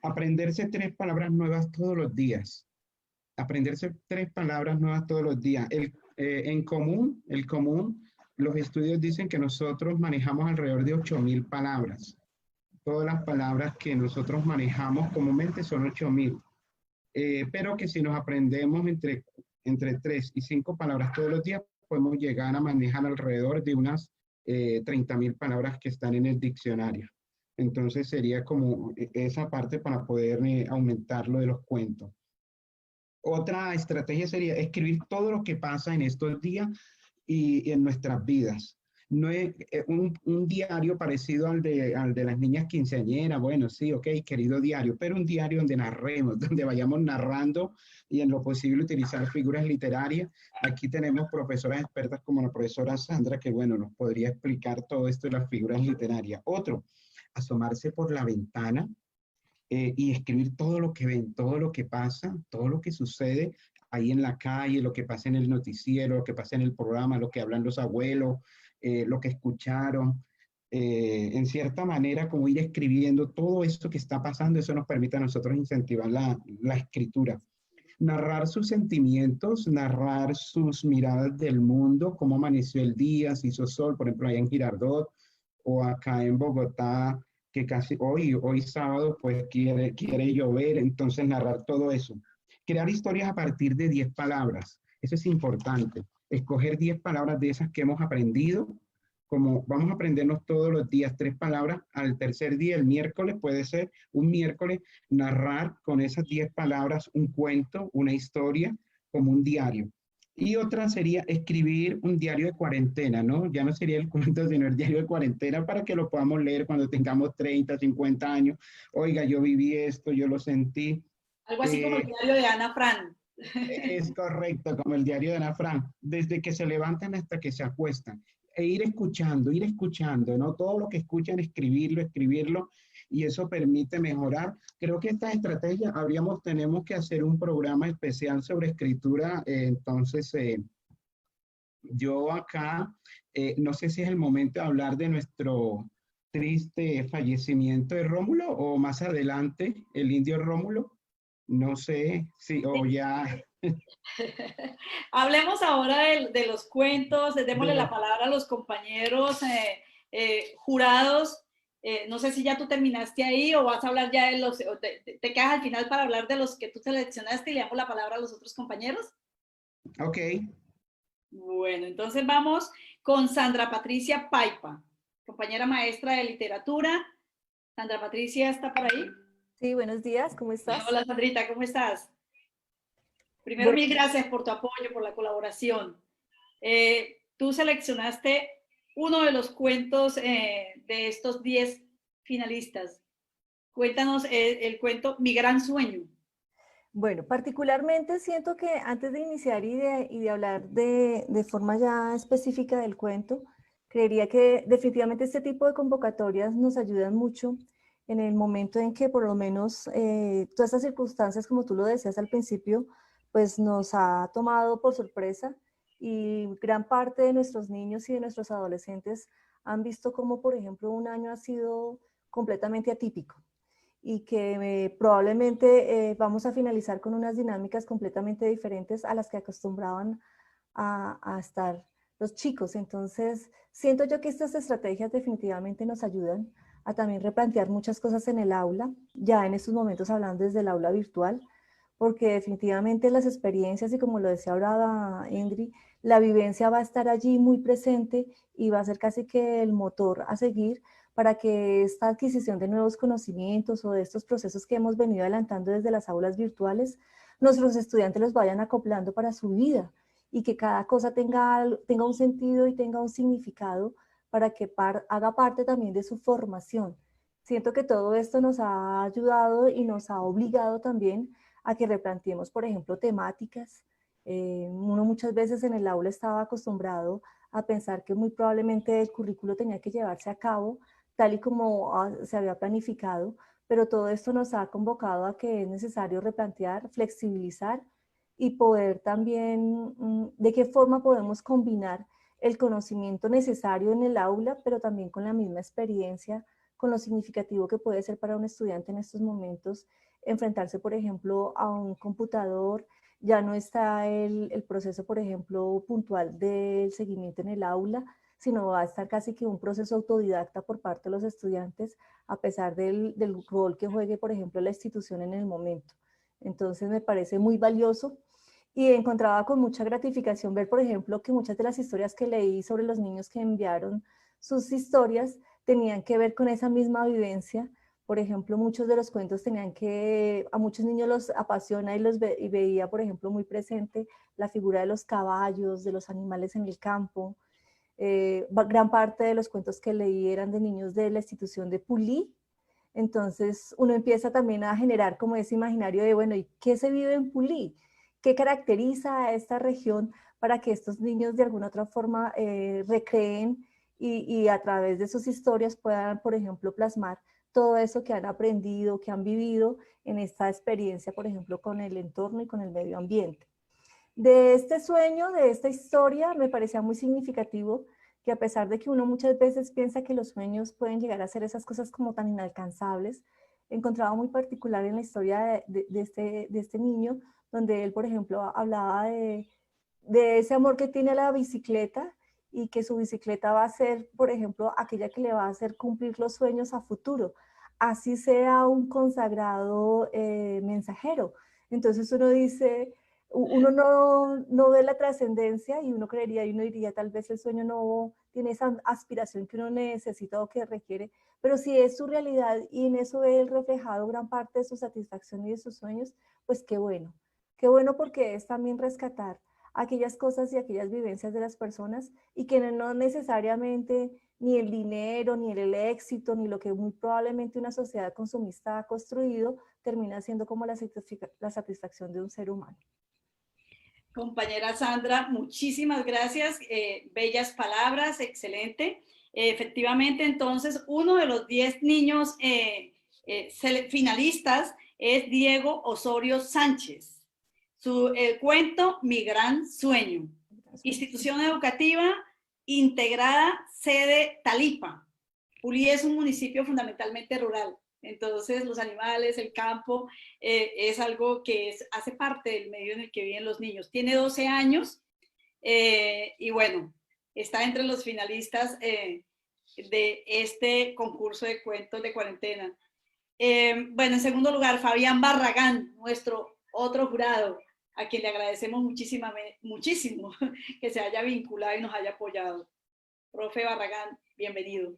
aprenderse 3 palabras nuevas todos los días. Aprenderse 3 palabras nuevas todos los días. El común, los estudios dicen que nosotros manejamos alrededor de 8.000 palabras. Todas las palabras que nosotros manejamos comúnmente son 8.000. Pero que si nos aprendemos entre 3 y 5 palabras todos los días, podemos llegar a manejar alrededor de unas 30.000 palabras que están en el diccionario. Entonces sería como esa parte para poder aumentar lo de los cuentos. Otra estrategia sería escribir todo lo que pasa en estos días y en nuestras vidas. No es un diario parecido al de las niñas quinceañeras, bueno, sí, ok, querido diario, pero un diario donde narremos, donde vayamos narrando y en lo posible utilizar figuras literarias. Aquí tenemos profesoras expertas como la profesora Sandra, que bueno, nos podría explicar todo esto de las figuras literarias. Otro, asomarse por la ventana y escribir todo lo que ven, todo lo que pasa, todo lo que sucede ahí en la calle, lo que pasa en el noticiero, lo que pasa en el programa, lo que hablan los abuelos, lo que escucharon. En cierta manera, como ir escribiendo todo esto que está pasando, eso nos permite a nosotros incentivar la escritura. Narrar sus sentimientos, narrar sus miradas del mundo, cómo amaneció el día, si hizo sol, por ejemplo, allá en Girardot, o acá en Bogotá, que casi hoy sábado, pues quiere llover, entonces narrar todo eso. Crear historias a partir de 10 palabras, eso es importante. Escoger 10 palabras de esas que hemos aprendido, como vamos a aprendernos todos los días 3 palabras, al tercer día, el miércoles, puede ser un miércoles, narrar con esas 10 palabras un cuento, una historia, como un diario. Y otra sería escribir un diario de cuarentena, ¿no? Ya no sería el cuento, sino el diario de cuarentena para que lo podamos leer cuando tengamos 30, 50 años. Oiga, yo viví esto, yo lo sentí. Algo así como el diario de Ana Fran. Es correcto, como el diario de Ana Fran. Desde que se levantan hasta que se acuestan. E ir escuchando, ¿no? Todo lo que escuchan, escribirlo, y eso permite mejorar. Creo que esta estrategia tenemos que hacer un programa especial sobre escritura. Entonces, yo acá, no sé si es el momento de hablar de nuestro triste fallecimiento de Rómulo o más adelante, el indio Rómulo. No sé si, o ya... Hablemos ahora de los cuentos, démosle la palabra a los compañeros jurados No sé si ya tú terminaste ahí o vas a hablar ya de los, o te quedas al final para hablar de los que tú seleccionaste y le damos la palabra a los otros compañeros. Ok. Bueno, entonces vamos con Sandra Patricia Paipa, compañera maestra de literatura. Sandra Patricia, ¿está por ahí? Sí, buenos días, ¿cómo estás? Hola Sandrita, ¿cómo estás? Primero, Bueno, mil gracias por tu apoyo, por la colaboración. Tú seleccionaste uno de los cuentos de estos 10 finalistas. Cuéntanos el cuento Mi Gran Sueño. bueno, particularmente siento que antes de iniciar y de hablar de forma ya específica del cuento, creería que definitivamente este tipo de convocatorias nos ayudan mucho en el momento en que por lo menos todas estas circunstancias, como tú lo decías al principio, pues nos ha tomado por sorpresa y gran parte de nuestros niños y de nuestros adolescentes han visto cómo, por ejemplo, un año ha sido completamente atípico y que probablemente vamos a finalizar con unas dinámicas completamente diferentes a las que acostumbraban a estar los chicos. Entonces, siento yo que estas estrategias definitivamente nos ayudan a también replantear muchas cosas en el aula, ya en estos momentos hablando desde el aula virtual, porque definitivamente las experiencias, y como lo decía ahora Endri, la vivencia va a estar allí muy presente y va a ser casi que el motor a seguir para que esta adquisición de nuevos conocimientos o de estos procesos que hemos venido adelantando desde las aulas virtuales, nuestros estudiantes los vayan acoplando para su vida y que cada cosa tenga un sentido y tenga un significado para que haga parte también de su formación. Siento que todo esto nos ha ayudado y nos ha obligado también a que replanteemos, por ejemplo, temáticas. Uno muchas veces en el aula estaba acostumbrado a pensar que muy probablemente el currículo tenía que llevarse a cabo tal y como se había planificado, pero todo esto nos ha convocado a que es necesario replantear, flexibilizar y poder también, de qué forma podemos combinar el conocimiento necesario en el aula, pero también con la misma experiencia, con lo significativo que puede ser para un estudiante en estos momentos enfrentarse, por ejemplo, a un computador. Ya no está el proceso, por ejemplo, puntual del seguimiento en el aula, sino va a estar casi que un proceso autodidacta por parte de los estudiantes, a pesar del rol que juegue, por ejemplo, la institución en el momento. Entonces me parece muy valioso y encontraba con mucha gratificación ver, por ejemplo, que muchas de las historias que leí sobre los niños que enviaron sus historias tenían que ver con esa misma vivencia. Por ejemplo, muchos de los cuentos tenían que, a muchos niños los apasiona y veía, por ejemplo, muy presente la figura de los caballos, de los animales en el campo. Gran parte de los cuentos que leí eran de niños de la institución de Pulí. Entonces uno empieza también a generar como ese imaginario de, bueno, ¿y qué se vive en Pulí? ¿Qué caracteriza a esta región para que estos niños de alguna otra forma recreen y a través de sus historias puedan, por ejemplo, plasmar todo eso que han aprendido, que han vivido en esta experiencia, por ejemplo, con el entorno y con el medio ambiente? De este sueño, de esta historia, me parecía muy significativo que a pesar de que uno muchas veces piensa que los sueños pueden llegar a ser esas cosas como tan inalcanzables, encontraba muy particular en la historia de este niño, donde él, por ejemplo, hablaba de ese amor que tiene a la bicicleta y que su bicicleta va a ser, por ejemplo, aquella que le va a hacer cumplir los sueños a futuro, así sea un consagrado mensajero. Entonces uno dice, uno no ve la trascendencia y uno creería y uno diría tal vez el sueño no tiene esa aspiración que uno necesita o que requiere, pero si es su realidad y en eso ve el reflejado gran parte de su satisfacción y de sus sueños, pues qué bueno porque es también rescatar aquellas cosas y aquellas vivencias de las personas y que no necesariamente ni el dinero, ni el éxito, ni lo que muy probablemente una sociedad consumista ha construido termina siendo como la satisfacción de un ser humano. Compañera Sandra, muchísimas gracias. Bellas palabras, excelente. Efectivamente, entonces, uno de los 10 niños finalistas es Diego Osorio Sánchez. Su cuento, Mi Gran Sueño. Institución educativa integrada, sede Talipa. Pulí es un municipio fundamentalmente rural. Entonces los animales, el campo, es algo que hace parte del medio en el que viven los niños. Tiene 12 años y bueno, está entre los finalistas de este concurso de cuentos de cuarentena. Bueno, en segundo lugar, Fabián Barragán, nuestro otro jurado, a quien le agradecemos muchísimo que se haya vinculado y nos haya apoyado. Profe Barragán, bienvenido.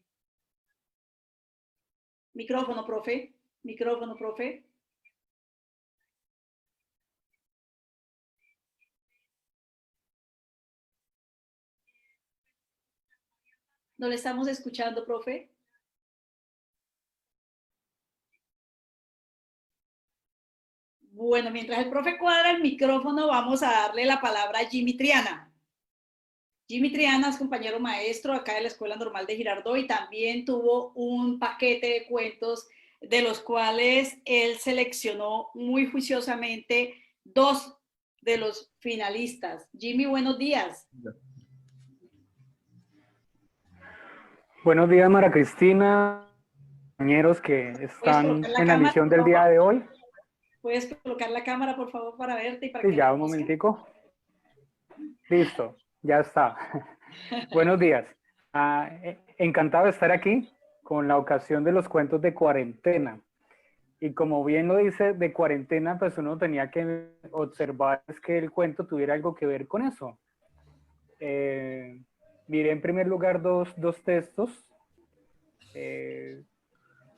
Micrófono, profe. Micrófono, profe. ¿No le estamos escuchando, profe? Bueno, mientras el profe cuadra el micrófono, vamos a darle la palabra a Jimmy Triana. Jimmy Triana es compañero maestro acá de la Escuela Normal de Girardot y también tuvo un paquete de cuentos de los cuales él seleccionó muy juiciosamente 2 de los finalistas. Jimmy, buenos días. Buenos días, Mara Cristina, compañeros que están en la emisión del día de hoy. ¿Puedes colocar la cámara, por favor, para verte y para sí, que ya un momentico. Listo, ya está. Buenos días. Encantado de estar aquí con la ocasión de los cuentos de cuarentena. Y como bien lo dice, de cuarentena, pues uno tenía que observar que el cuento tuviera algo que ver con eso. Miré en primer lugar dos textos.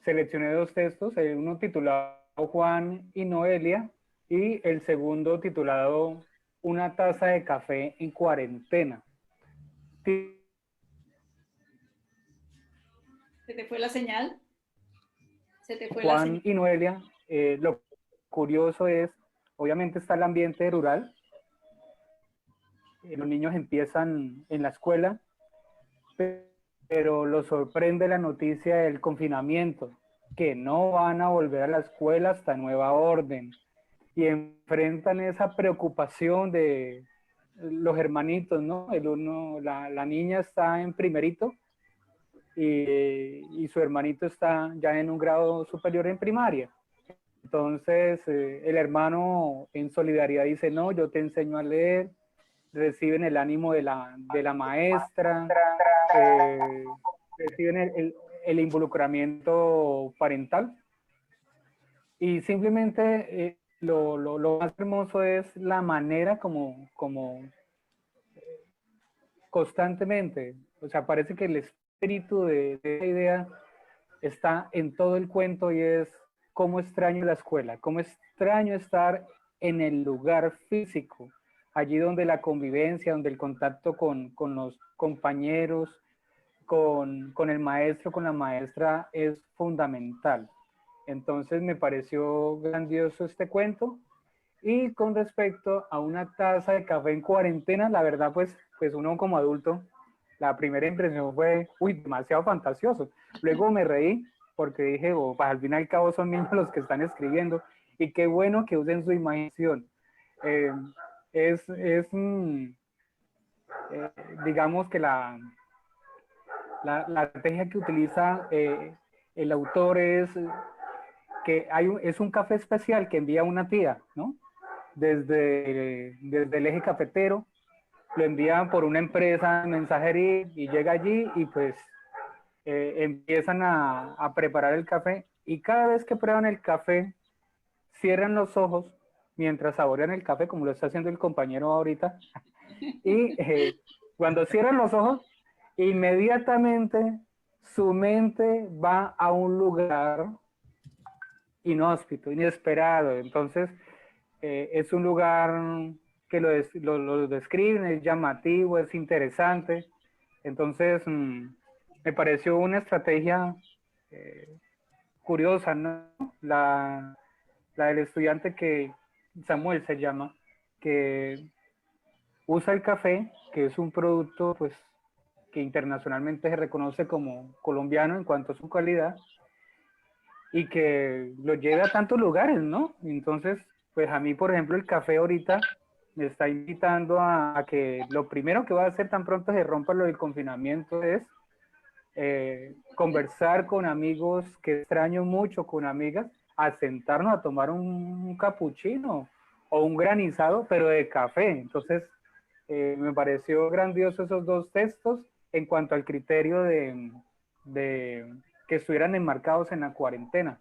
Seleccioné 2 textos, uno titulado Juan y Noelia y el segundo titulado Una taza de café en cuarentena. ¿Se te fue la señal? ¿Se te fue Juan la señal? y Noelia, lo curioso es, obviamente está el ambiente rural, los niños empiezan en la escuela, pero los sorprende la noticia del confinamiento, que no van a volver a la escuela hasta nueva orden, y enfrentan esa preocupación de los hermanitos, ¿no? La niña está en primerito y su hermanito está ya en un grado superior en primaria. Entonces el hermano en solidaridad dice, no, yo te enseño a leer, reciben el ánimo de la maestra, reciben el involucramiento parental y simplemente lo más hermoso es la manera como constantemente, o sea, parece que el espíritu de esa idea está en todo el cuento y es cómo extraño la escuela, cómo extraño estar en el lugar físico, allí donde la convivencia, donde el contacto con los compañeros, con el maestro, con la maestra es fundamental. Entonces me pareció grandioso este cuento. Y con respecto a una taza de café en cuarentena, la verdad pues uno como adulto, la primera impresión fue, uy, demasiado fantasioso. Luego me reí porque dije, oh, pues al fin y al cabo son niños los que están escribiendo y qué bueno que usen su imaginación. Digamos que la estrategia que utiliza el autor es que es un café especial que envía una tía, ¿no? Desde el eje cafetero, lo envían por una empresa mensajería y llega allí y pues empiezan a preparar el café y cada vez que prueban el café cierran los ojos mientras saborean el café, como lo está haciendo el compañero ahorita, y cuando cierran los ojos inmediatamente su mente va a un lugar inhóspito, inesperado. Entonces es un lugar que lo describen, es llamativo, es interesante. Entonces me pareció una estrategia curiosa, ¿no? La del estudiante que Samuel se llama, que usa el café, que es un producto pues que internacionalmente se reconoce como colombiano en cuanto a su calidad y que lo lleva a tantos lugares, ¿no? Entonces, pues a mí, por ejemplo, el café ahorita me está invitando a que lo primero que voy a hacer tan pronto se rompa lo del confinamiento es conversar con amigos que extraño mucho, con amigas, a sentarnos a tomar un capuchino o un granizado, pero de café. Entonces, me pareció grandioso esos 2 textos en cuanto al criterio que estuvieran enmarcados en la cuarentena.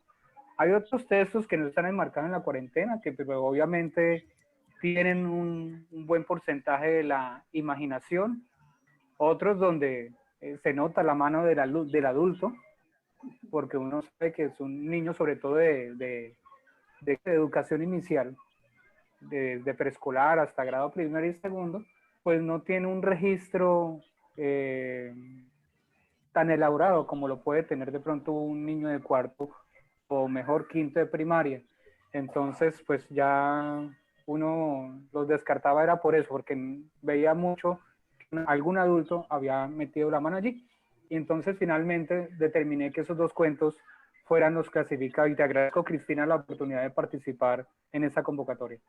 Hay otros textos que no están enmarcados en la cuarentena, que pues, obviamente tienen un buen porcentaje de la imaginación, otros donde se nota la mano del adulto, porque uno sabe que es un niño sobre todo de educación inicial, de preescolar hasta grado primero y segundo, pues no tiene un registro tan elaborado como lo puede tener de pronto un niño de cuarto o mejor quinto de primaria. Entonces, pues ya uno los descartaba era por eso, porque veía mucho que algún adulto había metido la mano allí. Y entonces finalmente determiné que esos dos cuentos fueran los clasificados. Y te agradezco, Cristina, la oportunidad de participar en esa convocatoria.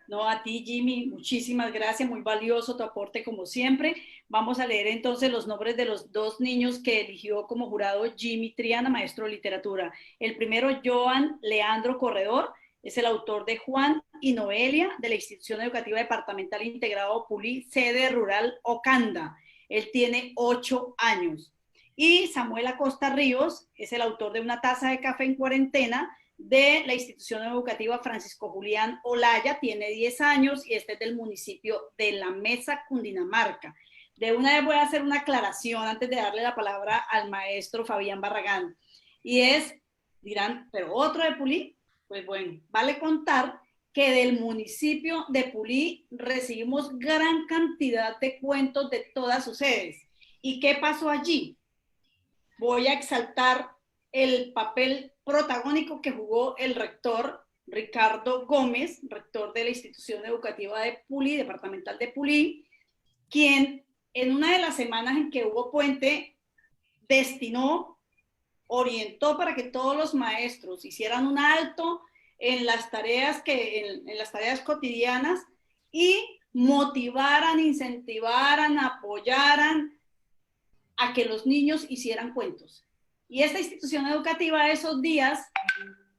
No, a ti, Jimmy, muchísimas gracias, muy valioso tu aporte como siempre. Vamos a leer entonces los nombres de los dos niños que eligió como jurado Jimmy Triana, maestro de literatura. El primero, Joan Leandro Corredor, es el autor de Juan y Noelia, de la Institución Educativa Departamental Integrado Pulí, sede rural Ocanda. Él tiene 8 años. Y Samuel Acosta Ríos es el autor de Una taza de café en cuarentena, de la institución educativa Francisco Julián Olaya, tiene 10 años y este es del municipio de La Mesa, Cundinamarca. De una vez voy a hacer una aclaración antes de darle la palabra al maestro Fabián Barragán. Y es, dirán, ¿pero otro de Pulí? Pues bueno, vale contar que del municipio de Pulí recibimos gran cantidad de cuentos de todas sus sedes. ¿Y qué pasó allí? Voy a exaltar el papel protagónico que jugó el rector Ricardo Gómez, rector de la institución educativa de Pulí, departamental de Pulí, quien en una de las semanas en que hubo puente orientó para que todos los maestros hicieran un alto en las tareas, en las tareas cotidianas y motivaran, incentivaran, apoyaran a que los niños hicieran cuentos. Y esta institución educativa esos días,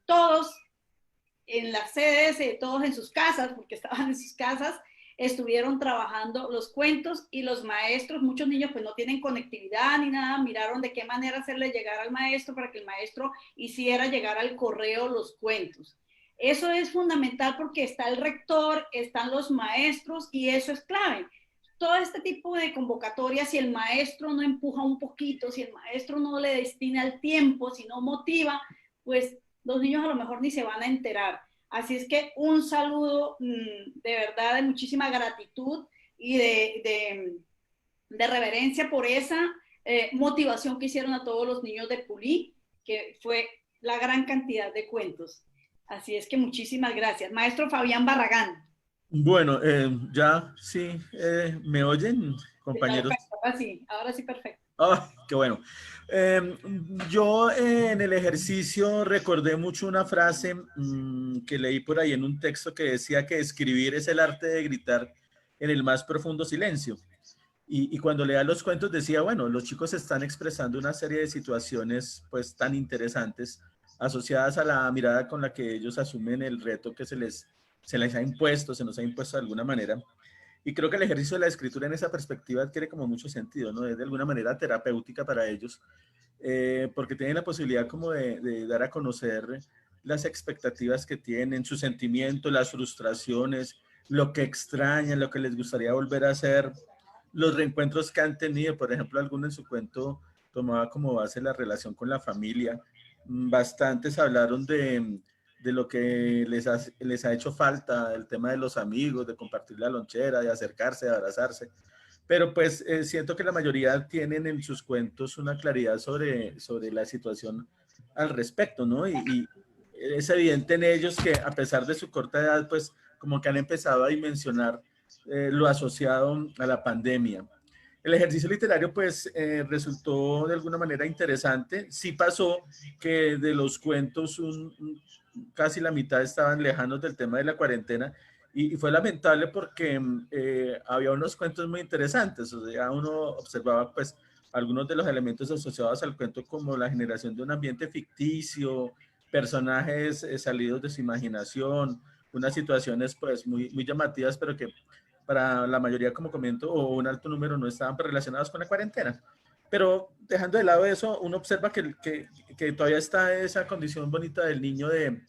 todos en las sedes, todos en sus casas, porque estaban en sus casas, estuvieron trabajando los cuentos y los maestros, muchos niños pues no tienen conectividad ni nada, miraron de qué manera hacerle llegar al maestro para que el maestro hiciera llegar al correo los cuentos. Eso es fundamental porque está el rector, están los maestros y eso es clave. Todo este tipo de convocatorias, si el maestro no empuja un poquito, si el maestro no le destina el tiempo, si no motiva, pues los niños a lo mejor ni se van a enterar. Así es que un saludo de verdad, de muchísima gratitud y de reverencia por esa motivación que hicieron a todos los niños de Pulí, que fue la gran cantidad de cuentos. Así es que muchísimas gracias. Maestro Fabián Barragán. Bueno, ya sí, ¿me oyen, compañeros? Perfecto, ahora sí, perfecto. Ah, qué bueno. Yo en el ejercicio recordé mucho una frase que leí por ahí en un texto que decía que escribir es el arte de gritar en el más profundo silencio. Y cuando leía los cuentos decía, bueno, los chicos están expresando una serie de situaciones pues tan interesantes asociadas a la mirada con la que ellos asumen el reto que se les ha impuesto, se nos ha impuesto de alguna manera. Y creo que el ejercicio de la escritura en esa perspectiva adquiere como mucho sentido, ¿no? Es de alguna manera terapéutica para ellos, porque tienen la posibilidad como de dar a conocer las expectativas que tienen, sus sentimientos, las frustraciones, lo que extrañan, lo que les gustaría volver a hacer, los reencuentros que han tenido. Por ejemplo, alguno en su cuento tomaba como base la relación con la familia. Bastantes hablaron de lo que les ha hecho falta, el tema de los amigos, de compartir la lonchera, de acercarse, de abrazarse. Pero pues siento que la mayoría tienen en sus cuentos una claridad sobre la situación al respecto, ¿no? Y es evidente en ellos que a pesar de su corta edad, pues como que han empezado a dimensionar lo asociado a la pandemia. El ejercicio literario pues resultó de alguna manera interesante. Sí pasó que de los cuentos casi la mitad estaban lejanos del tema de la cuarentena y fue lamentable porque había unos cuentos muy interesantes. O sea, uno observaba pues algunos de los elementos asociados al cuento como la generación de un ambiente ficticio, personajes salidos de su imaginación, unas situaciones pues muy llamativas, pero que para la mayoría, como comento, o un alto número no estaban relacionados con la cuarentena. Pero dejando de lado eso, uno observa que todavía está esa condición bonita del niño de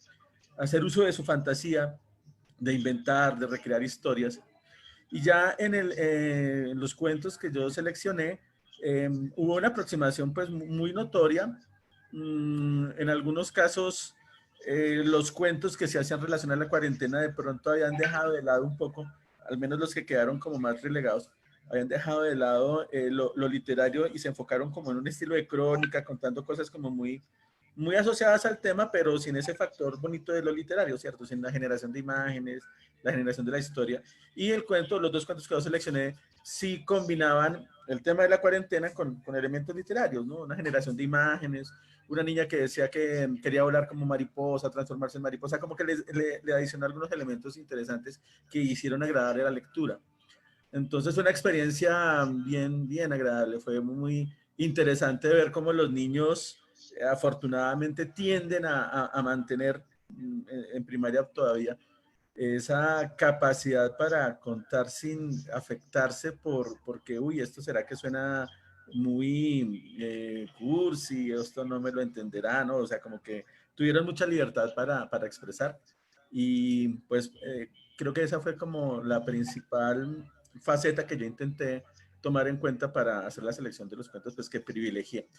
hacer uso de su fantasía, de inventar, de recrear historias. Y ya en los cuentos que yo seleccioné, hubo una aproximación pues muy notoria. En algunos casos, los cuentos que se hacían relación a la cuarentena de pronto habían dejado de lado un poco, al menos los que quedaron como más relegados, habían dejado de lado lo literario y se enfocaron como en un estilo de crónica, contando cosas como muy asociadas al tema, pero sin ese factor bonito de lo literario, ¿cierto? Sin la generación de imágenes, la generación de la historia. Y el cuento, los dos cuentos que yo seleccioné, sí combinaban el tema de la cuarentena con elementos literarios, ¿no? Una generación de imágenes, una niña que decía que quería volar como mariposa, transformarse en mariposa, como que le adicionó algunos elementos interesantes que hicieron agradable la lectura. Entonces fue una experiencia bien agradable, fue muy interesante ver cómo los niños afortunadamente tienden a mantener en primaria todavía esa capacidad para contar sin afectarse porque, uy, esto será que suena muy cursi, esto no me lo entenderá, ¿no? O sea, como que tuvieron mucha libertad para expresar y pues creo que esa fue como la principal faceta que yo intenté tomar en cuenta para hacer la selección de los cuentos pues que privilegié.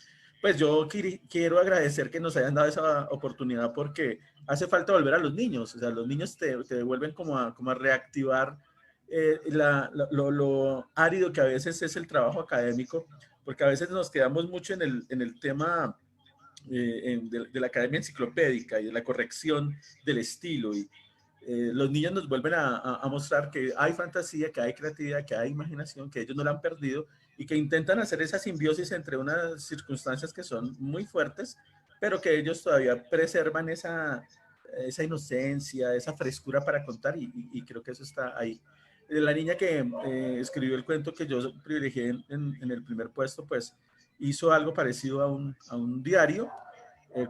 Pues yo quiero agradecer que nos hayan dado esa oportunidad porque hace falta volver a los niños, o sea, los niños te devuelven como a reactivar lo árido que a veces es el trabajo académico, porque a veces nos quedamos mucho en el tema de la academia enciclopédica y de la corrección del estilo y los niños nos vuelven a mostrar que hay fantasía, que hay creatividad, que hay imaginación, que ellos no la han perdido y que intentan hacer esa simbiosis entre unas circunstancias que son muy fuertes, pero que ellos todavía preservan esa inocencia, esa frescura para contar y creo que eso está ahí. La niña que escribió el cuento que yo privilegié en el primer puesto, pues hizo algo parecido a un diario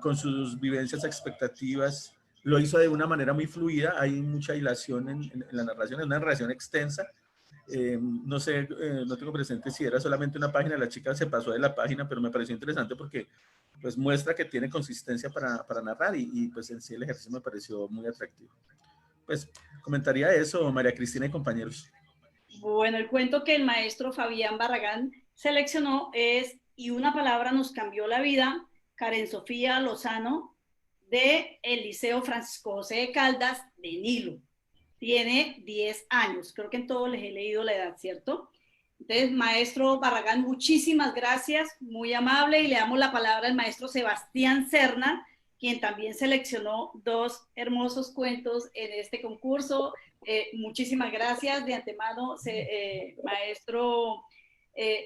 con sus vivencias, expectativas. Lo hizo de una manera muy fluida, hay mucha hilación en la narración, es una narración extensa. No sé, no tengo presente si era solamente una página, la chica se pasó de la página, pero me pareció interesante porque pues muestra que tiene consistencia para narrar y pues en sí el ejercicio me pareció muy atractivo. Pues comentaría eso, María Cristina y compañeros. Bueno, el cuento que el maestro Fabián Barragán seleccionó es Y una palabra nos cambió la vida, Karen Sofía Lozano, de el Liceo Francisco José de Caldas de Nilo. Tiene 10 años, creo que en todos les he leído la edad, ¿cierto? Entonces, maestro Barragán, muchísimas gracias, muy amable, y le damos la palabra al maestro Sebastián Serna, quien también seleccionó 2 hermosos cuentos en este concurso. Muchísimas gracias de antemano, maestro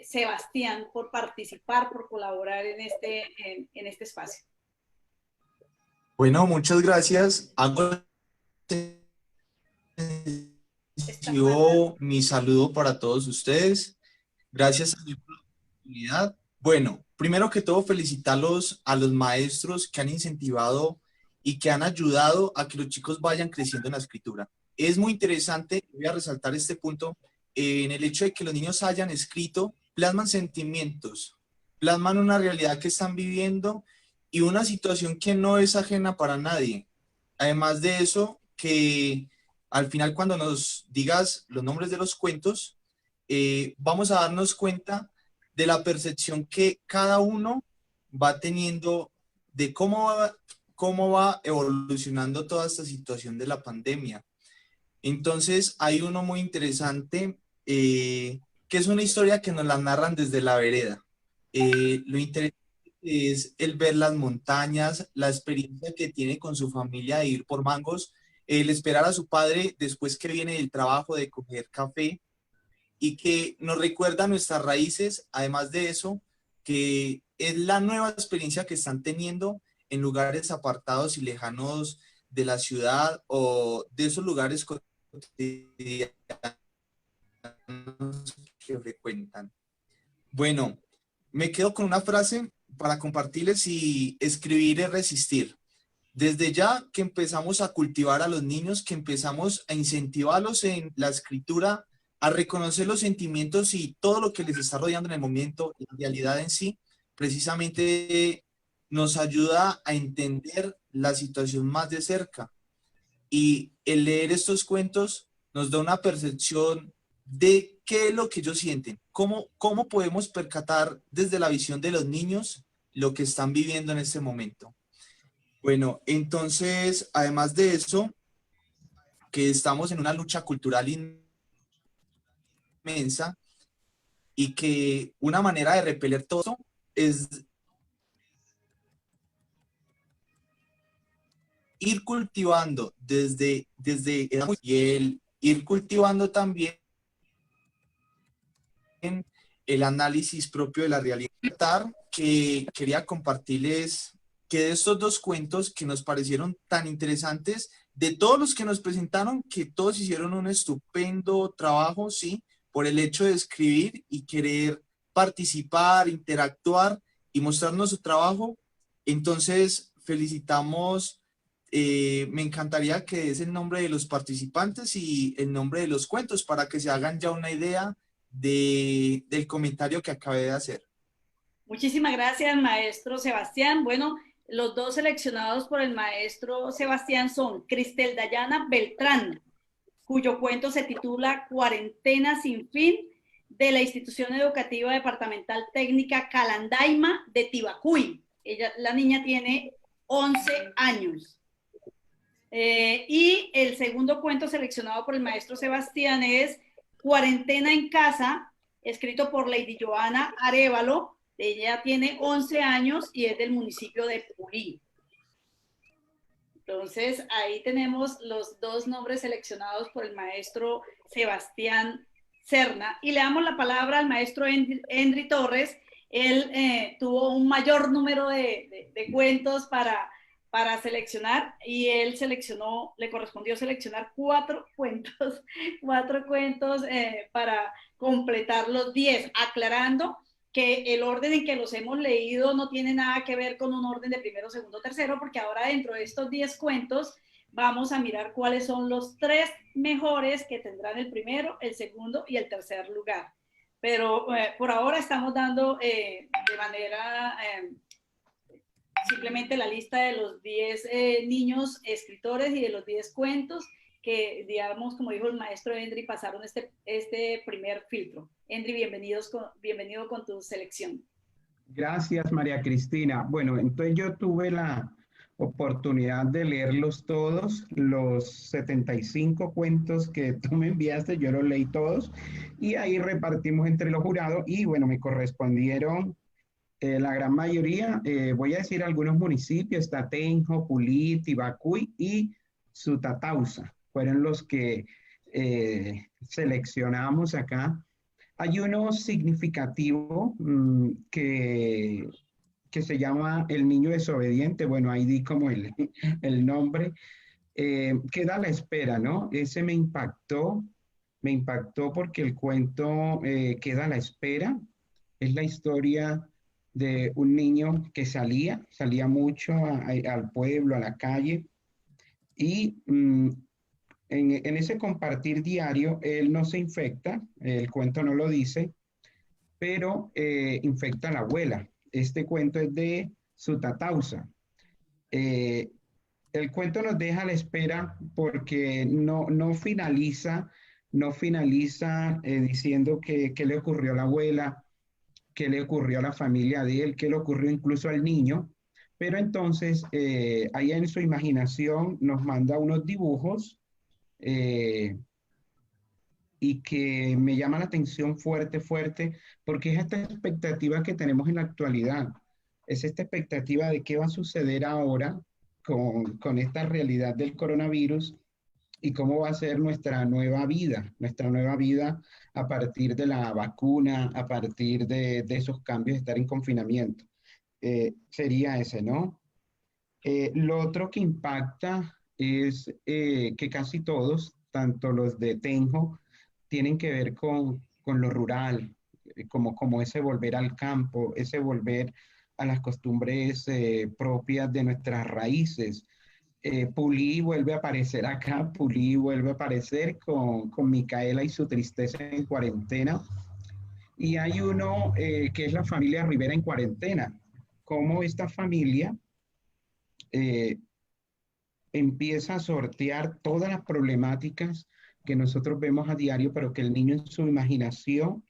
Sebastián, por participar, por colaborar en este espacio. Bueno, muchas gracias. Mi saludo para todos ustedes. Gracias a la oportunidad. Bueno, primero que todo, felicitarlos a los maestros que han incentivado y que han ayudado a que los chicos vayan creciendo en la escritura. Es muy interesante, voy a resaltar este punto, en el hecho de que los niños hayan escrito, plasman sentimientos, plasman una realidad que están viviendo y una situación que no es ajena para nadie. Además de eso, que al final cuando nos digas los nombres de los cuentos, vamos a darnos cuenta de la percepción que cada uno va teniendo de cómo va evolucionando toda esta situación de la pandemia. Entonces hay uno muy interesante, que es una historia que nos la narran desde la vereda. Lo interesante es el ver las montañas, la experiencia que tiene con su familia de ir por mangos, el esperar a su padre después que viene del trabajo de coger café y que nos recuerda nuestras raíces, además de eso, que es la nueva experiencia que están teniendo en lugares apartados y lejanos de la ciudad o de esos lugares cotidianos que frecuentan. Bueno, me quedo con una frase para compartirles y escribir es resistir. Desde ya que empezamos a cultivar a los niños, que empezamos a incentivarlos en la escritura, a reconocer los sentimientos y todo lo que les está rodeando en el momento, la realidad en sí, precisamente nos ayuda a entender la situación más de cerca. Y el leer estos cuentos nos da una percepción de qué es lo que ellos sienten, cómo podemos percatar desde la visión de los niños lo que están viviendo en este momento. Bueno, entonces, además de eso, que estamos en una lucha cultural inmensa y que una manera de repeler todo eso es ir cultivando desde y el ir cultivando también el análisis propio de la realidad. Que quería compartirles que de estos dos cuentos que nos parecieron tan interesantes, de todos los que nos presentaron, que todos hicieron un estupendo trabajo, sí, por el hecho de escribir y querer participar, interactuar y mostrarnos su trabajo. Entonces, felicitamos. Me encantaría que des el nombre de los participantes y el nombre de los cuentos para que se hagan ya una idea del comentario que acabé de hacer. Muchísimas gracias, maestro Sebastián. Bueno, los dos seleccionados por el maestro Sebastián son Cristel Dayana Beltrán, cuyo cuento se titula Cuarentena sin fin, de la Institución Educativa Departamental Técnica Calandaima de Tibacuy. La niña tiene 11 años. Y el segundo cuento seleccionado por el maestro Sebastián es Cuarentena en Casa, escrito por Lady Joana Arévalo. Ella tiene 11 años y es del municipio de Purí. Entonces, ahí tenemos los dos nombres seleccionados por el maestro Sebastián Serna. Y le damos la palabra al maestro Endry Torres. Él tuvo un mayor número de cuentos para seleccionar y él le correspondió seleccionar 4 cuentos para completar los 10, aclarando que el orden en que los hemos leído no tiene nada que ver con un orden de primero, segundo, tercero, porque ahora dentro de estos 10 cuentos vamos a mirar cuáles son los 3 mejores que tendrán el primero, el segundo y el tercer lugar. Pero por ahora estamos dando de manera simplemente la lista de los 10 niños escritores y de los 10 cuentos que, digamos, como dijo el maestro Endry, pasaron este primer filtro. Endry, bienvenido con tu selección. Gracias, María Cristina. Bueno, entonces yo tuve la oportunidad de leerlos todos, los 75 cuentos que tú me enviaste, yo los leí todos, y ahí repartimos entre los jurados, y bueno, me correspondieron la gran mayoría. Voy a decir algunos municipios: está Tenjo, Pulí, Tibacuy y Sutatausa. Fueron los que seleccionamos acá. Hay uno significativo que se llama El Niño Desobediente. Bueno, ahí di como el nombre. Queda a la espera, ¿no? Ese me impactó porque el cuento queda a la espera. Es la historia de un niño que salía mucho al pueblo, a la calle, y en ese compartir diario, él no se infecta, el cuento no lo dice, pero infecta a la abuela. Este cuento es de Sutatausa. El cuento nos deja a la espera porque no finaliza diciendo qué le ocurrió a la abuela, qué le ocurrió a la familia de él, qué le ocurrió incluso al niño. Pero entonces, ahí en su imaginación nos manda unos dibujos y que me llama la atención fuerte, porque es esta expectativa que tenemos en la actualidad. Es esta expectativa de qué va a suceder ahora con esta realidad del coronavirus y cómo va a ser nuestra nueva vida a partir de la vacuna, a partir de esos cambios de estar en confinamiento. Sería ese, ¿no? Lo otro que impacta es que casi todos, tanto los de Tenjo, tienen que ver con lo rural, como ese volver al campo, ese volver a las costumbres propias de nuestras raíces. Pulí vuelve a aparecer acá, Pulí vuelve a aparecer con Micaela y su tristeza en cuarentena. Y hay uno que es la familia Rivera en cuarentena, cómo esta familia eh, empieza a sortear todas las problemáticas que nosotros vemos a diario, pero que el niño en su imaginación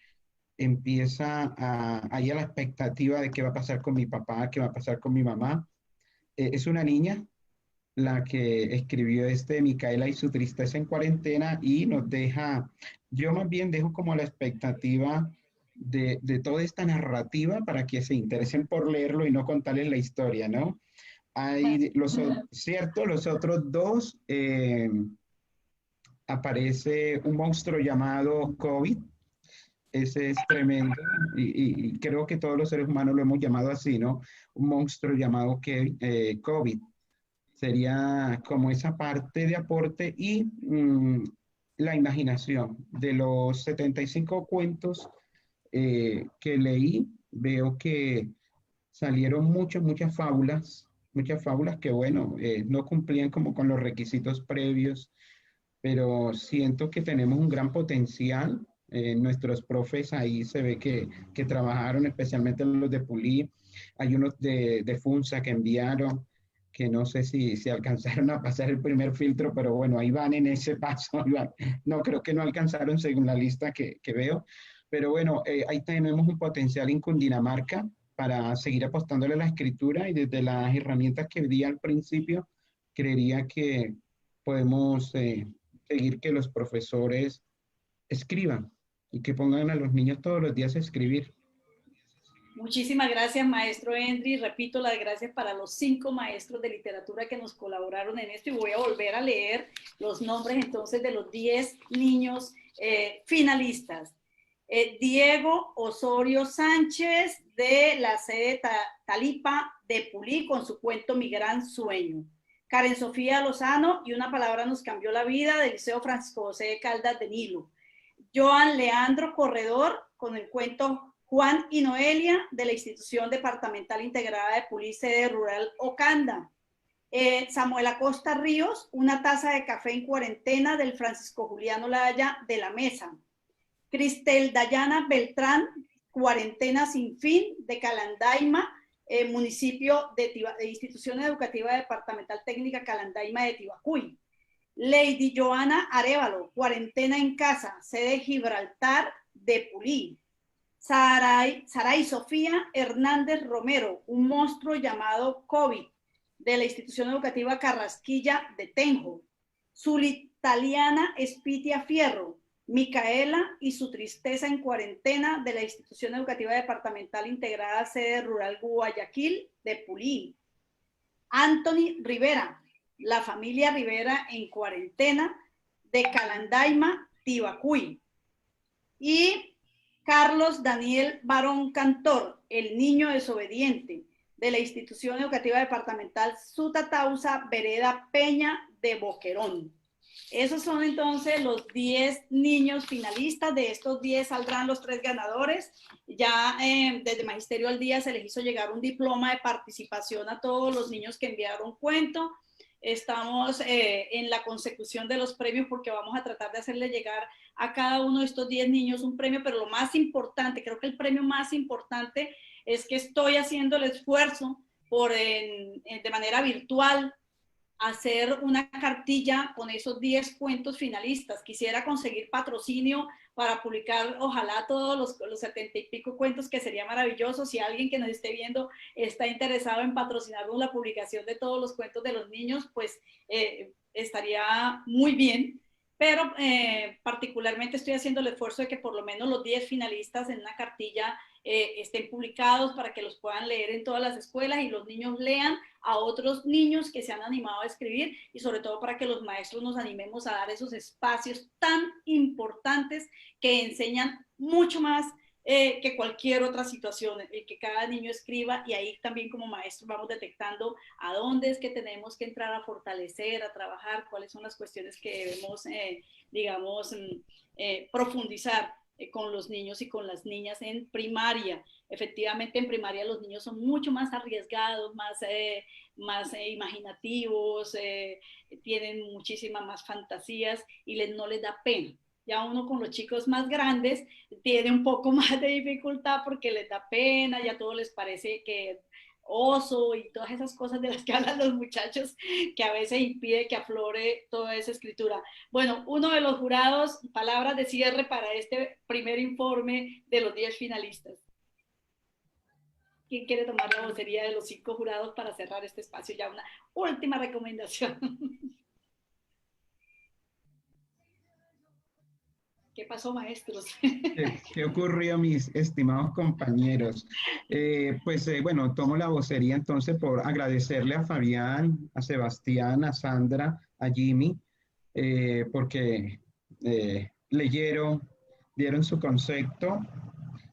empieza a ir a la expectativa de qué va a pasar con mi papá, qué va a pasar con mi mamá. Es una niña la que escribió Micaela y su tristeza en cuarentena y nos deja, yo más bien dejo como la expectativa de toda esta narrativa para que se interesen por leerlo y no contarles la historia, ¿no? Hay cierto, los otros dos, aparece un monstruo llamado COVID. Ese es tremendo y creo que todos los seres humanos lo hemos llamado así, ¿no? Un monstruo llamado COVID. Sería como esa parte de aporte y la imaginación. De los 75 cuentos que leí, veo que salieron muchas fábulas que, bueno, no cumplían como con los requisitos previos, pero siento que tenemos un gran potencial. Nuestros profes ahí se ve que trabajaron, especialmente los de Pulí. Hay unos de FUNSA que enviaron, que no sé si alcanzaron a pasar el primer filtro, pero bueno, ahí van en ese paso. No, creo que no alcanzaron según la lista que veo. Pero bueno, ahí tenemos un potencial en Cundinamarca para seguir apostándole a la escritura y desde las herramientas que di al principio, creería que podemos seguir que los profesores escriban y que pongan a los niños todos los días a escribir. Muchísimas gracias, maestro Endry. Repito las gracias para los 5 maestros de literatura que nos colaboraron en esto y voy a volver a leer los nombres entonces de los 10 niños finalistas. Diego Osorio Sánchez de la sede Talipa de Pulí con su cuento Mi Gran Sueño. Karen Sofía Lozano y Una Palabra Nos Cambió la Vida del Liceo Francisco José de Caldas de Nilo. Joan Leandro Corredor con el cuento Juan y Noelia de la Institución Departamental Integrada de Pulí, sede rural Ocanda. Samuel Acosta Ríos, Una taza de café en cuarentena del Francisco Juliano Laya de la Mesa. Cristel Dayana Beltrán, Cuarentena sin fin de Calandaima, municipio de Institución Educativa Departamental Técnica Calandaima de Tibacuy. Lady Joana Arévalo, Cuarentena en Casa, sede Gibraltar de Pulí. Saray Sofía Hernández Romero, Un monstruo llamado COVID, de la Institución Educativa Carrasquilla de Tenjo. Zulitaliana Espitia Fierro, Micaela y su tristeza en cuarentena, de la Institución Educativa Departamental Integrada sede rural Guayaquil de Pulí. Anthony Rivera, La familia Rivera en cuarentena, de Calandaima, Tibacuy. Y Carlos Daniel Barón Cantor, El niño desobediente, de la Institución Educativa Departamental Sutatausa, Vereda Peña de Boquerón. Esos son entonces los 10 niños finalistas. De estos 10 saldrán los 3 ganadores. Ya desde Magisterio al Día se les hizo llegar un diploma de participación a todos los niños que enviaron cuento. Estamos en la consecución de los premios porque vamos a tratar de hacerle llegar a cada uno de estos 10 niños un premio, pero lo más importante, creo que el premio más importante es que estoy haciendo el esfuerzo por de manera virtual hacer una cartilla con esos 10 cuentos finalistas. Quisiera conseguir patrocinio para publicar, ojalá todos los 70 y pico cuentos, que sería maravilloso. Si alguien que nos esté viendo está interesado en patrocinarnos la publicación de todos los cuentos de los niños, pues estaría muy bien. Pero particularmente estoy haciendo el esfuerzo de que por lo menos los 10 finalistas en una cartilla estén publicados para que los puedan leer en todas las escuelas y los niños lean a otros niños que se han animado a escribir, y sobre todo para que los maestros nos animemos a dar esos espacios tan importantes que enseñan mucho más que cualquier otra situación, que cada niño escriba, y ahí también como maestros vamos detectando a dónde es que tenemos que entrar a fortalecer, a trabajar, cuáles son las cuestiones que debemos, digamos, profundizar con los niños y con las niñas en primaria. Efectivamente, en primaria los niños son mucho más arriesgados, más imaginativos, tienen muchísimas más fantasías y no les da pena. Ya uno con los chicos más grandes tiene un poco más de dificultad porque les da pena, ya todo les parece que oso y todas esas cosas de las que hablan los muchachos, que a veces impide que aflore toda esa escritura. Bueno, uno de los jurados, palabras de cierre para este primer informe de los 10 finalistas. ¿Quién quiere tomar la vocería de los 5 jurados para cerrar este espacio? Ya una última recomendación. ¿Qué pasó, maestros? ¿Qué ocurrió, mis estimados compañeros? Bueno, tomo la vocería entonces por agradecerle a Fabián, a Sebastián, a Sandra, a Jimmy, porque dieron su concepto.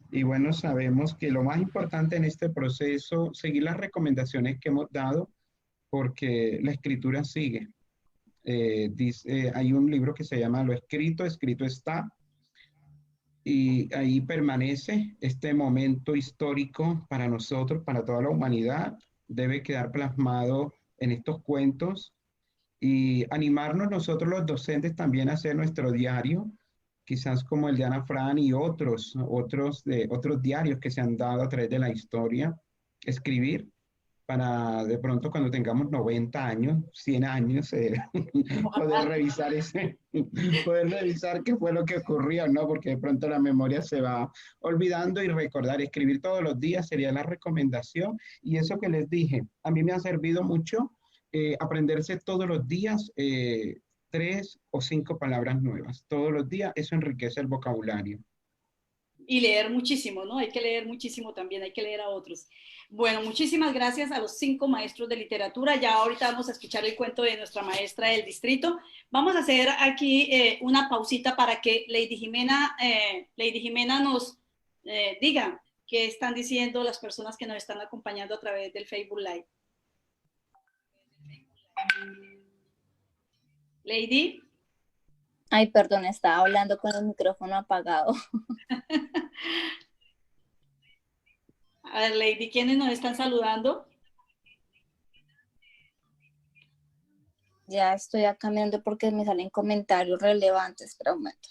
Y bueno, sabemos que lo más importante en este proceso, seguir las recomendaciones que hemos dado, porque la escritura sigue. Hay un libro que se llama Lo escrito, escrito está, y ahí permanece este momento histórico para nosotros, para toda la humanidad, debe quedar plasmado en estos cuentos y animarnos nosotros los docentes también a hacer nuestro diario, quizás como el de Ana Fran y otros diarios que se han dado a través de la historia, escribir para de pronto cuando tengamos 90 años, 100 años, poder revisar qué fue lo que ocurrió, ¿no? Porque de pronto la memoria se va olvidando y recordar, escribir todos los días sería la recomendación. Y eso que les dije, a mí me ha servido mucho aprenderse todos los días 3 o 5 palabras nuevas. Todos los días, eso enriquece el vocabulario. Y leer muchísimo, ¿no? Hay que leer muchísimo también, hay que leer a otros. Bueno, muchísimas gracias a los 5 maestros de literatura. Ya ahorita vamos a escuchar el cuento de nuestra maestra del distrito. Vamos a hacer aquí una pausita para que Lady Jimena nos diga qué están diciendo las personas que nos están acompañando a través del Facebook Live. Lady. Ay, perdón, estaba hablando con el micrófono apagado. A ver, Lady, ¿quiénes nos están saludando? Ya estoy acá mirando porque me salen comentarios relevantes, espera un momento.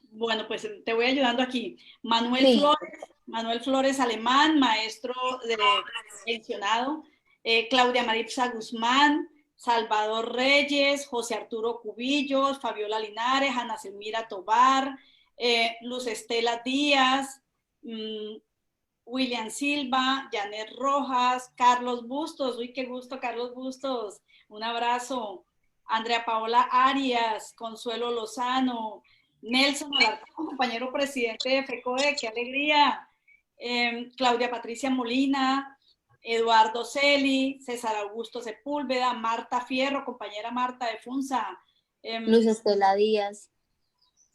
Bueno, pues te voy ayudando aquí. Manuel Flores Alemán, maestro de mencionado. Claudia Maritza Guzmán, Salvador Reyes, José Arturo Cubillos, Fabiola Linares, Ana Selmira Tobar, Luz Estela Díaz, William Silva, Janet Rojas, Carlos Bustos, uy, qué gusto, Carlos Bustos, un abrazo. Andrea Paola Arias, Consuelo Lozano, Nelson Alarcón, compañero presidente de FECODE, qué alegría. Claudia Patricia Molina, Eduardo Celi, César Augusto Sepúlveda, Marta Fierro, compañera Marta de FUNSA. Luz Estela Díaz.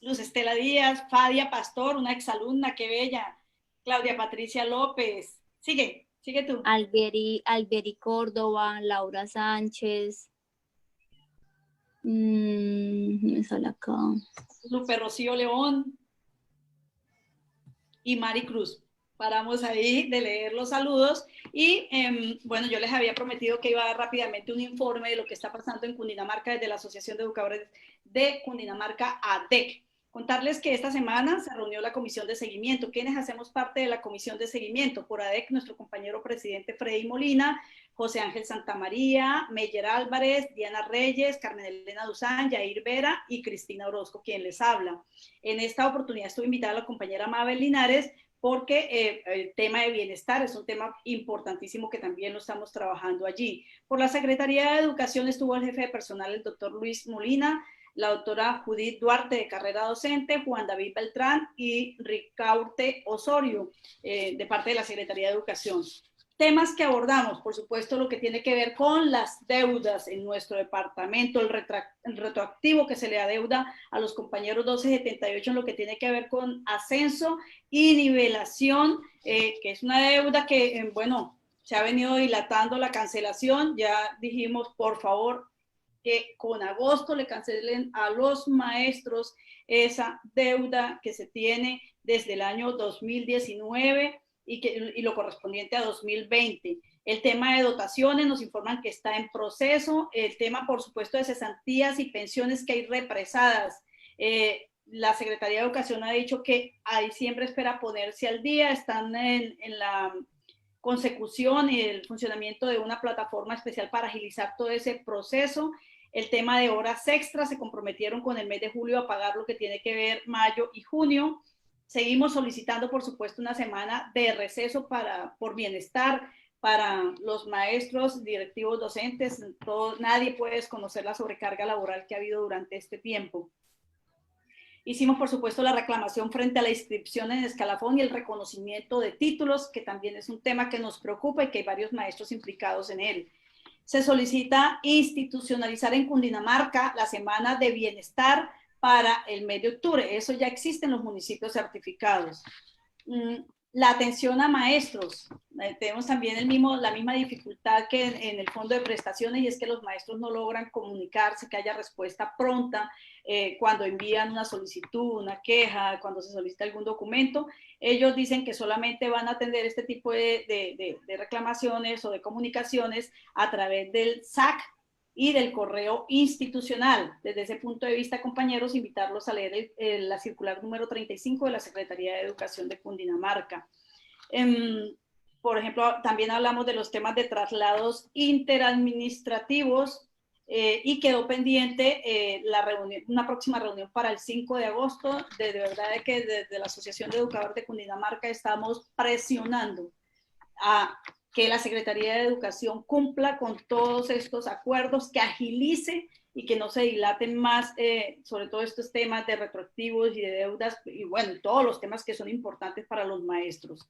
Luz Estela Díaz, Fadia Pastor, una exalumna, qué bella. Claudia Patricia López. Sigue tú. Alberi Córdoba, Laura Sánchez. Me sale acá. Lupe Rocío León. Y Mari Cruz. Paramos ahí de leer los saludos y bueno, yo les había prometido que iba a dar rápidamente un informe de lo que está pasando en Cundinamarca desde la Asociación de Educadores de Cundinamarca, ADEC. Contarles que esta semana se reunió la comisión de seguimiento. ¿Quiénes hacemos parte de la comisión de seguimiento? Por ADEC, nuestro compañero presidente Freddy Molina, José Ángel Santamaría, Meyer Álvarez, Diana Reyes, Carmen Elena Duzán, Yair Vera y Cristina Orozco, quien les habla. En esta oportunidad estuve invitada a la compañera Mabel Linares, porque el tema de bienestar es un tema importantísimo que también lo estamos trabajando allí. Por la Secretaría de Educación estuvo el jefe de personal, el doctor Luis Molina, la doctora Judith Duarte de carrera docente, Juan David Beltrán y Ricaurte Osorio de parte de la Secretaría de Educación. Temas que abordamos, por supuesto, lo que tiene que ver con las deudas en nuestro departamento, el retroactivo que se le adeuda a los compañeros 1278 en lo que tiene que ver con ascenso y nivelación, que es una deuda que, bueno, se ha venido dilatando la cancelación. Ya dijimos, por favor, que con agosto le cancelen a los maestros esa deuda que se tiene desde el año 2019 y lo correspondiente a 2020. El tema de dotaciones nos informan que está en proceso. El tema, por supuesto, de cesantías y pensiones que hay represadas. La Secretaría de Educación ha dicho que a diciembre espera ponerse al día. Están en la consecución y el funcionamiento de una plataforma especial para agilizar todo ese proceso. El tema de horas extras, se comprometieron con el mes de julio a pagar lo que tiene que ver mayo y junio. Seguimos solicitando, por supuesto, una semana de receso por bienestar para los maestros, directivos, docentes. Nadie puede desconocer la sobrecarga laboral que ha habido durante este tiempo. Hicimos, por supuesto, la reclamación frente a la inscripción en escalafón y el reconocimiento de títulos, que también es un tema que nos preocupa y que hay varios maestros implicados en él. Se solicita institucionalizar en Cundinamarca la Semana de Bienestar para el mes de octubre. Eso ya existe en los municipios certificados. La atención a maestros. Tenemos también la misma dificultad que en el fondo de prestaciones, y es que los maestros no logran comunicarse, que haya respuesta pronta cuando envían una solicitud, una queja, cuando se solicita algún documento. Ellos dicen que solamente van a atender este tipo de reclamaciones o de comunicaciones a través del SAC y del correo institucional. Desde ese punto de vista, compañeros, invitarlos a leer la circular número 35 de la Secretaría de Educación de Cundinamarca. Por ejemplo, también hablamos de los temas de traslados interadministrativos y quedó pendiente una próxima reunión para el 5 de agosto. De verdad que desde la Asociación de Educadores de Cundinamarca estamos presionando a que la Secretaría de Educación cumpla con todos estos acuerdos, que agilice y que no se dilaten más, sobre todo estos temas de retroactivos y de deudas, y bueno, todos los temas que son importantes para los maestros.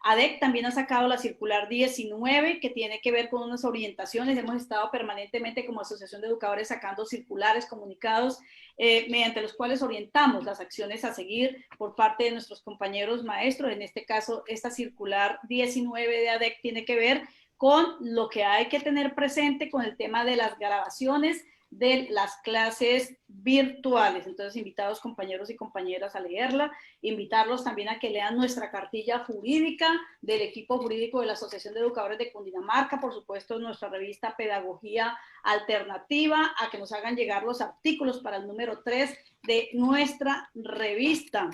ADEC también ha sacado la circular 19, que tiene que ver con unas orientaciones. Hemos estado permanentemente como Asociación de Educadores sacando circulares, comunicados, mediante los cuales orientamos las acciones a seguir por parte de nuestros compañeros maestros. En este caso, esta circular 19 de ADEC tiene que ver con lo que hay que tener presente con el tema de las grabaciones de las clases virtuales. Entonces, invitados compañeros y compañeras a leerla, invitarlos también a que lean nuestra cartilla jurídica del equipo jurídico de la Asociación de Educadores de Cundinamarca, por supuesto nuestra revista Pedagogía Alternativa, a que nos hagan llegar los artículos para el número 3 de nuestra revista.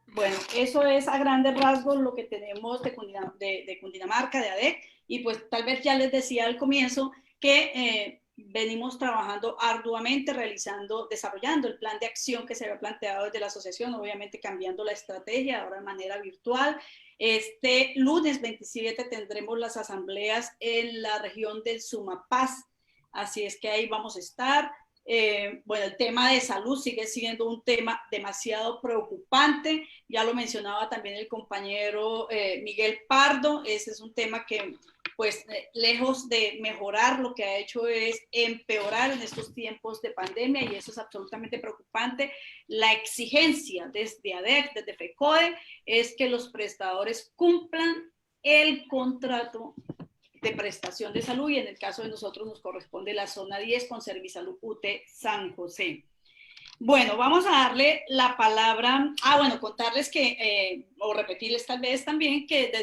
Bueno, eso es a grandes rasgos lo que tenemos de Cundinamarca, de ADEC, y pues tal vez ya les decía al comienzo que venimos trabajando arduamente, desarrollando el plan de acción que se había planteado desde la asociación, obviamente cambiando la estrategia, ahora de manera virtual. Este lunes 27 tendremos las asambleas en la región del Sumapaz, así es que ahí vamos a estar. Bueno, el tema de salud sigue siendo un tema demasiado preocupante, ya lo mencionaba también el compañero Miguel Pardo. Ese es un tema que pues lejos de mejorar, lo que ha hecho es empeorar en estos tiempos de pandemia, y eso es absolutamente preocupante. La exigencia desde ADEC, desde FECODE, es que los prestadores cumplan el contrato de prestación de salud, y en el caso de nosotros nos corresponde la zona 10 con Servisalud UT San José. Bueno, vamos a darle la palabra, bueno, contarles que, o repetirles tal vez también, que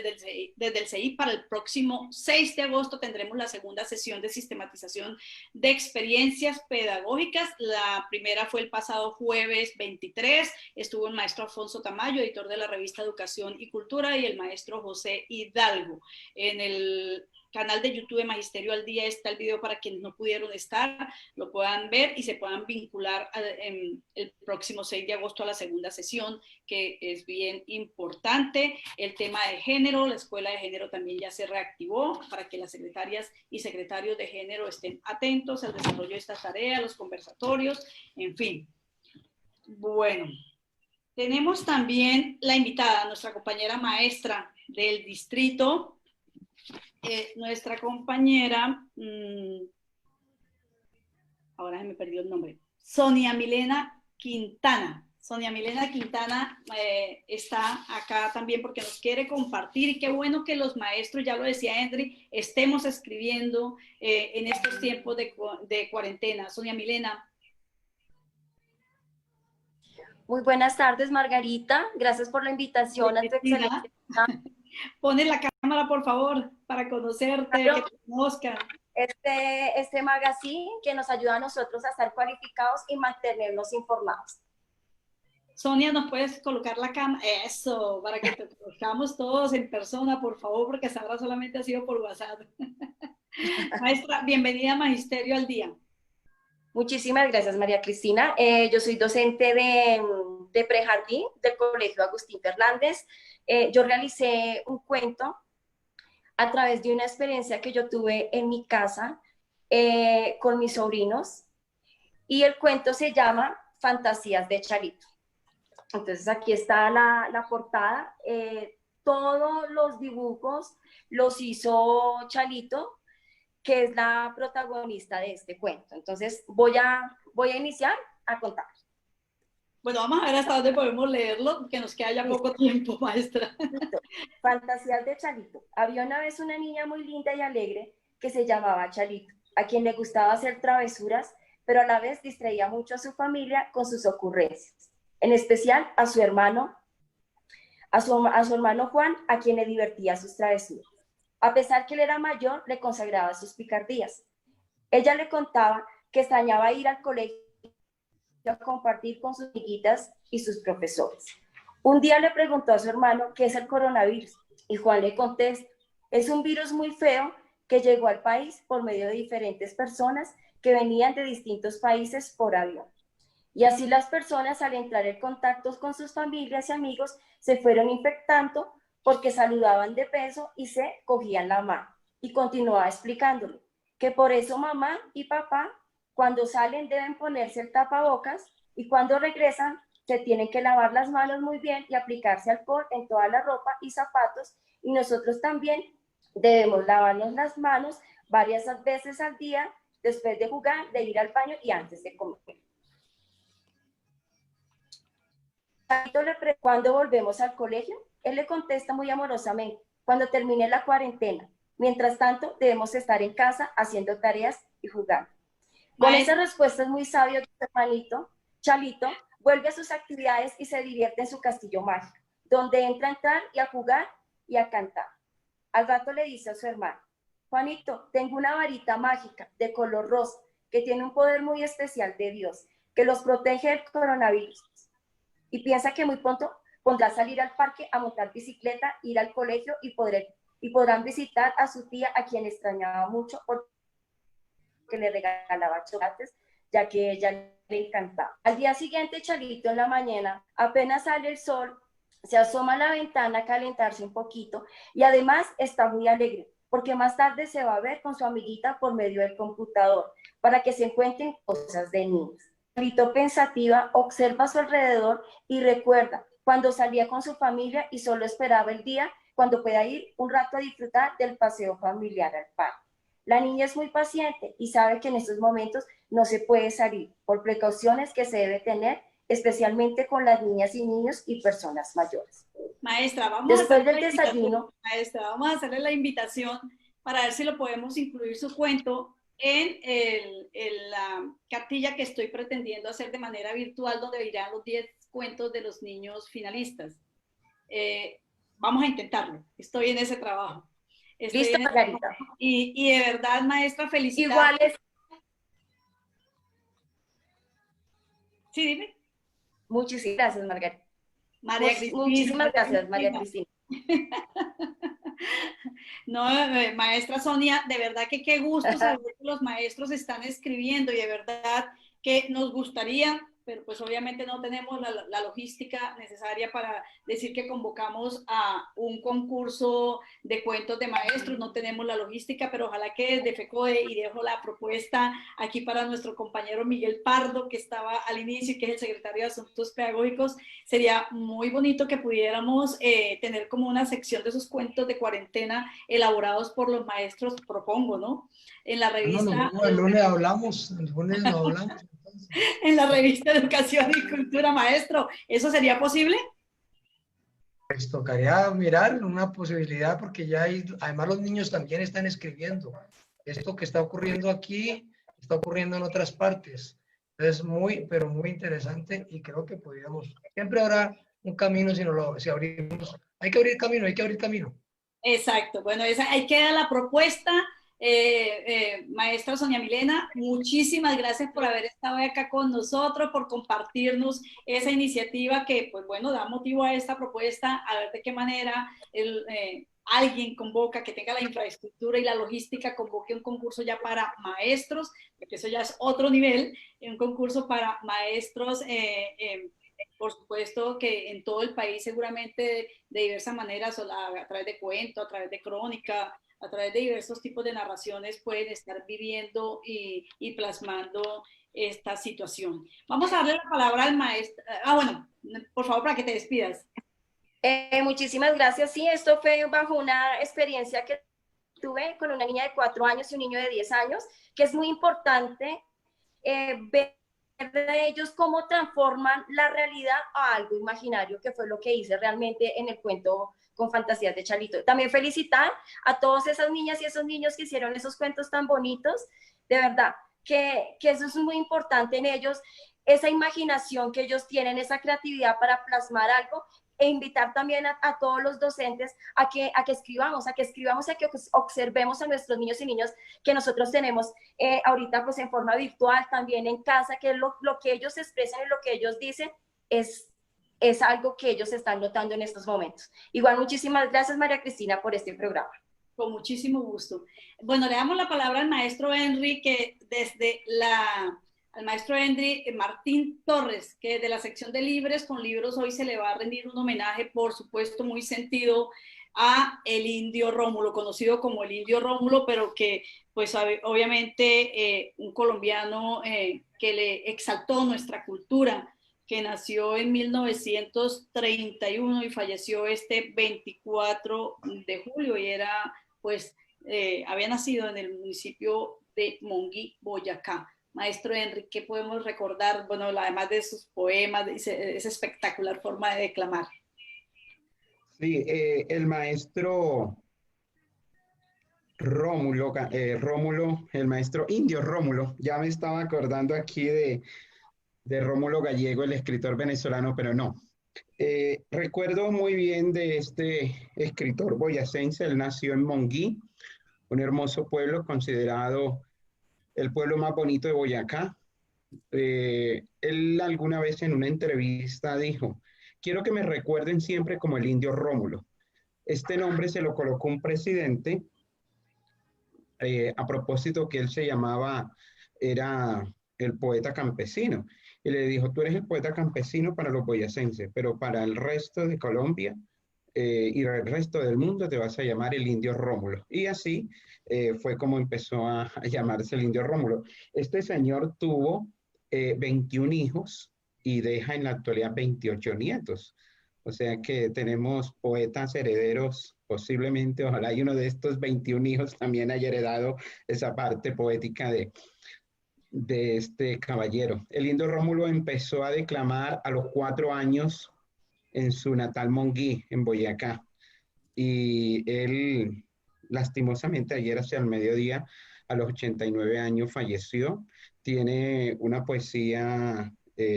desde el CEI para el próximo 6 de agosto tendremos la segunda sesión de sistematización de experiencias pedagógicas. La primera fue el pasado jueves 23, estuvo el maestro Alfonso Tamayo, editor de la revista Educación y Cultura, y el maestro José Hidalgo. En el canal de YouTube de Magisterio al Día está el video para quienes no pudieron estar, lo puedan ver y se puedan vincular en el próximo 6 de agosto a la segunda sesión, que es bien importante. El tema de género, la escuela de género también ya se reactivó para que las secretarias y secretarios de género estén atentos al desarrollo de estas tareas, los conversatorios, en fin. Bueno, tenemos también la invitada, nuestra compañera maestra del distrito, nuestra compañera, ahora se me perdió el nombre, Sonia Milena Quintana. Sonia Milena Quintana está acá también porque nos quiere compartir, y qué bueno que los maestros, ya lo decía Henry, estemos escribiendo en estos tiempos de cuarentena. Sonia Milena. Muy buenas tardes, Margarita. Gracias por la invitación a tu excelente. Pone la cámara, por favor, para conocerte, claro, que te conozcan. Este magazine que nos ayuda a nosotros a estar cualificados y mantenernos informados. Sonia, ¿nos puedes colocar la cámara? Eso, para que te conozcamos todos en persona, por favor, porque hasta ahora solamente ha sido por WhatsApp. Maestra, bienvenida a Magisterio al Día. Muchísimas gracias, María Cristina. Yo soy docente de prejardín del Colegio Agustín Fernández. Yo realicé un cuento a través de una experiencia que yo tuve en mi casa con mis sobrinos, y el cuento se llama Fantasías de Chalito. Entonces aquí está la portada. Todos los dibujos los hizo Chalito, que es la protagonista de este cuento. Entonces voy a iniciar a contar. Bueno, vamos a ver hasta dónde podemos leerlo, que nos queda ya poco tiempo, maestra. Fantasías de Chalito. Había una vez una niña muy linda y alegre que se llamaba Chalito, a quien le gustaba hacer travesuras, pero a la vez distraía mucho a su familia con sus ocurrencias, en especial a su hermano Juan, a quien le divertía sus travesuras. A pesar que él era mayor, le consagraba sus picardías. Ella le contaba que extrañaba ir al colegio a compartir con sus amiguitas y sus profesores. Un día le preguntó a su hermano qué es el coronavirus, y Juan le contesta: es un virus muy feo que llegó al país por medio de diferentes personas que venían de distintos países por avión. Y así las personas, al entrar en contacto con sus familias y amigos, se fueron infectando porque saludaban de beso y se cogían la mano. Y continuaba explicándole que por eso mamá y papá, cuando salen, deben ponerse el tapabocas, y cuando regresan se tienen que lavar las manos muy bien y aplicarse alcohol en toda la ropa y zapatos, y nosotros también debemos lavarnos las manos varias veces al día, después de jugar, de ir al baño y antes de comer. ¿Cuándo volvemos al colegio? Él le contesta muy amorosamente: cuando termine la cuarentena. Mientras tanto, debemos estar en casa haciendo tareas y jugando. Con esa respuesta es muy sabio, hermanito Chalito vuelve a sus actividades y se divierte en su castillo mágico, donde entra a entrar y a jugar y a cantar. Al rato le dice a su hermano: Juanito, tengo una varita mágica de color rosa que tiene un poder muy especial de Dios, que los protege del coronavirus. Y piensa que muy pronto podrá salir al parque a montar bicicleta, ir al colegio y podrán visitar a su tía, a quien extrañaba mucho porque le regalaba chocolates, ya que ella le encantaba. Al día siguiente, Chalito, en la mañana, apenas sale el sol, se asoma a la ventana a calentarse un poquito, y además está muy alegre, porque más tarde se va a ver con su amiguita por medio del computador, para que se encuentren cosas de niños. Chalito, pensativa, observa a su alrededor y recuerda cuando salía con su familia y solo esperaba el día cuando pueda ir un rato a disfrutar del paseo familiar al parque. La niña es muy paciente y sabe que en estos momentos no se puede salir por precauciones que se debe tener, especialmente con las niñas y niños y personas mayores. Maestra, después del desayuno, maestra, vamos a hacerle la invitación para ver si lo podemos incluir su cuento en la cartilla que estoy pretendiendo hacer de manera virtual, donde irán los 10 cuentos de los niños finalistas. Vamos a intentarlo, estoy en ese trabajo. Listo, Margarita. Y de verdad, maestra, felicidades. Igual es. Sí, dime. Muchísimas gracias, Margarita. María Cristina. Muchísimas gracias, María Cristina. No, maestra Sonia, de verdad que qué gusto saber que los maestros están escribiendo, y de verdad que nos gustaría, pero pues obviamente no tenemos la logística necesaria para decir que convocamos a un concurso de cuentos de maestros, no tenemos la logística, pero ojalá que desde FECODE, y dejo la propuesta aquí para nuestro compañero Miguel Pardo, que estaba al inicio y que es el secretario de Asuntos Pedagógicos, sería muy bonito que pudiéramos tener como una sección de esos cuentos de cuarentena elaborados por los maestros, propongo, ¿no? En la revista... No, el lunes hablamos, el lunes no hablamos. en la revista Educación y Cultura, maestro. ¿Eso sería posible? Pues tocaría mirar una posibilidad porque ya hay, además los niños también están escribiendo. Esto que está ocurriendo aquí está ocurriendo en otras partes. Es muy, pero muy interesante y creo que podríamos, siempre habrá un camino si abrimos. Hay que abrir camino, hay que abrir camino. Exacto. Bueno, ahí queda la propuesta. Maestra Sonia Milena, muchísimas gracias por haber estado acá con nosotros, por compartirnos esa iniciativa que, pues bueno, da motivo a esta propuesta, a ver de qué manera alguien convoca, que tenga la infraestructura y la logística, convoque un concurso ya para maestros, porque eso ya es otro nivel, un concurso para maestros, por supuesto que en todo el país seguramente de diversas maneras, a través de cuento, a través de crónica, a través de diversos tipos de narraciones pueden estar viviendo y plasmando esta situación. Vamos a darle la palabra al maestro. Bueno, por favor, para que te despidas. Muchísimas gracias. Sí, esto fue bajo una experiencia que tuve con una niña de 4 años y un niño de 10 años, que es muy importante ver de ellos cómo transforman la realidad a algo imaginario, que fue lo que hice realmente en el cuento con Fantasías de Chalito. También felicitar a todas esas niñas y esos niños que hicieron esos cuentos tan bonitos, de verdad, que eso es muy importante en ellos, esa imaginación que ellos tienen, esa creatividad para plasmar algo, e invitar también a todos los docentes a que escribamos, a que observemos a nuestros niños y niñas que nosotros tenemos ahorita pues en forma virtual, también en casa, que lo que ellos expresan y lo que ellos dicen es algo que ellos están notando en estos momentos. Igual, muchísimas gracias, María Cristina, por este programa. Con muchísimo gusto. Bueno, le damos la palabra al maestro Henry, que al maestro Henry Martín Torres, que de la sección de Libres con Libros hoy se le va a rendir un homenaje, por supuesto, muy sentido a el Indio Rómulo, conocido como el Indio Rómulo, pero que pues obviamente un colombiano que le exaltó nuestra cultura, que nació en 1931 y falleció este 24 de julio y era, pues, había nacido en el municipio de Monguí, Boyacá. Maestro Henry, ¿qué podemos recordar? Bueno, además de sus poemas, de esa espectacular forma de declamar. Sí, el maestro Rómulo, el maestro Indio Rómulo, ya me estaba acordando aquí de Rómulo Gallego, el escritor venezolano, pero no. Recuerdo muy bien de este escritor boyacense. Él nació en Monguí, un hermoso pueblo considerado el pueblo más bonito de Boyacá. Él alguna vez en una entrevista dijo: quiero que me recuerden siempre como el Indio Rómulo. Este nombre se lo colocó un presidente a propósito que él se llamaba, era el poeta campesino. Y le dijo: tú eres el poeta campesino para los boyacenses, pero para el resto de Colombia y el resto del mundo te vas a llamar el Indio Rómulo. Y así fue como empezó a llamarse el Indio Rómulo. Este señor tuvo 21 hijos y deja en la actualidad 28 nietos. O sea que tenemos poetas herederos, posiblemente, ojalá y uno de estos 21 hijos también haya heredado esa parte poética de este caballero. El Indio Rómulo empezó a declamar a los 4 años en su natal Monguí, en Boyacá. Y él, lastimosamente, ayer hacia el mediodía, a los 89 años, falleció. Tiene una poesía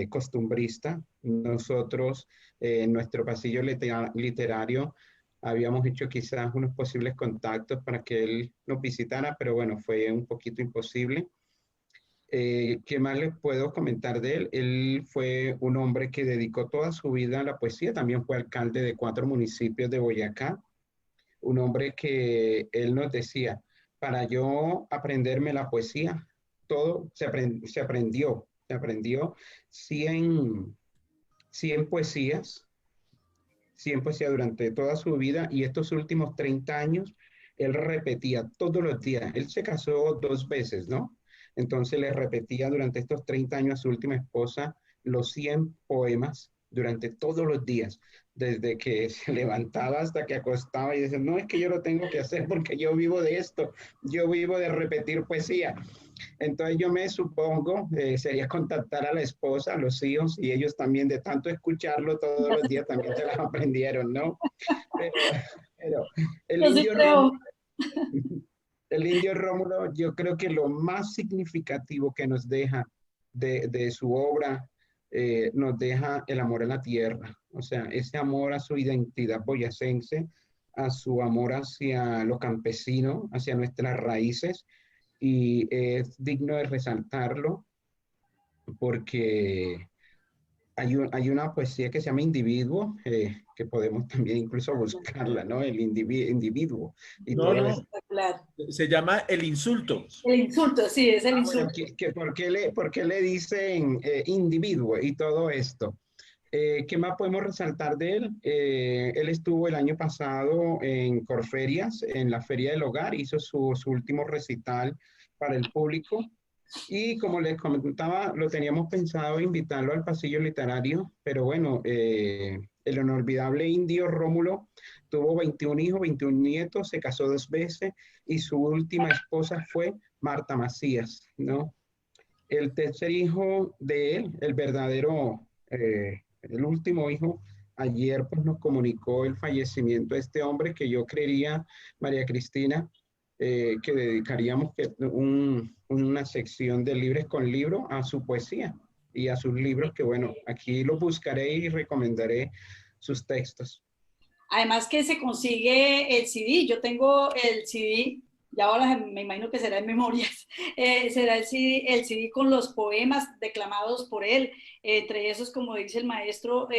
costumbrista. Nosotros, en nuestro pasillo literario, habíamos hecho quizás unos posibles contactos para que él nos visitara, pero bueno, fue un poquito imposible. ¿Qué más les puedo comentar de él? Él fue un hombre que dedicó toda su vida a la poesía, también fue alcalde de 4 municipios de Boyacá, un hombre que él nos decía: para yo aprenderme la poesía, todo se aprendió 100 poesías, 100 poesías durante toda su vida, y estos últimos 30 años, él repetía todos los días. Él se casó 2 veces, ¿no? Entonces le repetía durante estos 30 años a su última esposa los 100 poemas durante todos los días. desde que se levantaba hasta que acostaba y decía, no, es que yo lo tengo que hacer porque yo vivo de esto, yo vivo de repetir poesía. Entonces yo me supongo, sería contactar a la esposa, a los hijos, y ellos también de tanto escucharlo todos los días también se las aprendieron, ¿no? Pero, pero el Yo sí indio creo. Rómulo, el indio Rómulo, yo creo que lo más significativo que nos deja de su obra, nos deja el amor a la tierra, o sea, ese amor a su identidad boyacense, a su amor hacia lo campesino, hacia nuestras raíces, y es digno de resaltarlo porque hay una poesía que se llama Individuo, que podemos también incluso buscarla, ¿no? El individuo y No, todo no, eso. Espectacular. se llama El Insulto. El insulto, sí, es el Bueno, insulto. ¿por qué le dicen individuo y todo esto? ¿Qué más podemos resaltar de él? Él estuvo el año pasado en Corferias, en la Feria del Hogar, hizo su último recital para el público. Y como les comentaba, lo teníamos pensado invitarlo al pasillo literario, pero bueno, el inolvidable indio Rómulo tuvo 21 hijos, 21 nietos, se casó 2 veces y su última esposa fue Marta Macías, ¿no? El tercer hijo de él, el verdadero, el último hijo, ayer pues nos comunicó el fallecimiento de este hombre que yo creería, María Cristina, que dedicaríamos una sección de Libres con Libro a su poesía y a sus libros, que bueno, aquí los buscaré y recomendaré sus textos. Además que se consigue el CD, yo tengo el CD, y ahora me imagino que será en memorias, será el CD con los poemas declamados por él, entre esos, como dice el maestro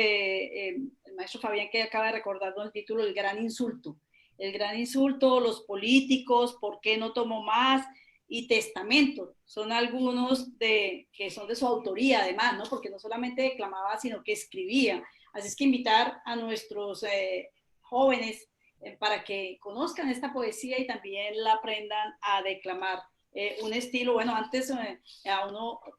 Fabián, que acaba de recordarnos el título, El Gran Insulto. El Gran Insulto, Los Políticos, ¿Por qué no tomo más? Y Testamento, son algunos que son de su autoría además, ¿no? Porque no solamente declamaba, sino que escribía. Así es que invitar a nuestros jóvenes para que conozcan esta poesía y también la aprendan a declamar. Un estilo, bueno, antes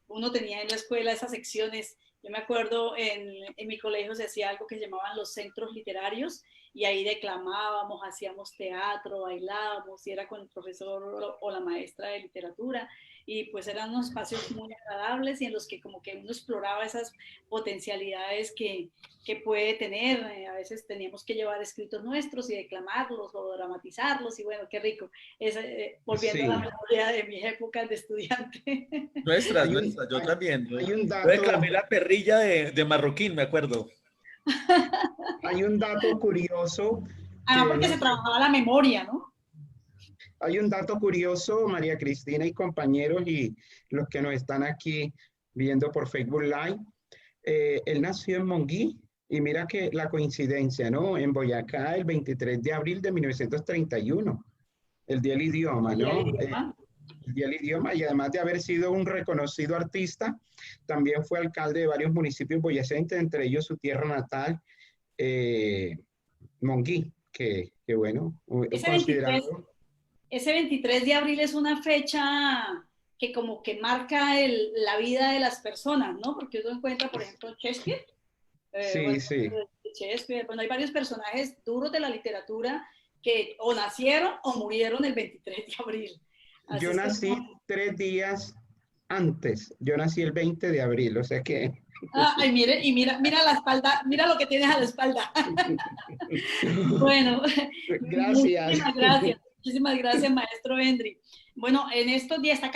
uno tenía en la escuela esas secciones, yo me acuerdo en mi colegio se hacía algo que llamaban los centros literarios y ahí declamábamos, hacíamos teatro, bailábamos y era con el profesor o la maestra de literatura y pues eran unos espacios muy agradables y en los que como que uno exploraba esas potencialidades que puede tener. A veces teníamos que llevar escritos nuestros y declamarlos o dramatizarlos y bueno, qué rico. Volviendo a la memoria de mis épocas de estudiante. Nuestras, yo también. Hay un Yo declamé dato, la perrilla de Marroquín, me acuerdo. hay un dato curioso. Además porque se trabajaba la memoria, ¿no? Hay un dato curioso, María Cristina y compañeros, y los que nos están aquí viendo por Facebook Live. Él nació en Monguí, y mira que la coincidencia, ¿no? En Boyacá, el 23 de abril de 1931, el Día del Idioma, ¿no? El Día del Idioma, y además de haber sido un reconocido artista, también fue alcalde de varios municipios boyacenses, entre ellos su tierra natal, Monguí, que bueno, considerado... Ese 23 de abril es una fecha que como que marca la vida de las personas, ¿no? Porque uno encuentra, por ejemplo, Shakespeare. Sí, bueno, sí. Shakespeare. Bueno, hay varios personajes duros de la literatura que o nacieron o murieron el 23 de abril. Así yo nací 3 días antes. Yo nací el 20 de abril, o sea que... Ay, mire, y mira la espalda, mira lo que tienes a la espalda. Bueno, gracias. Muchísimas gracias, maestro Endri. Bueno, en estos días está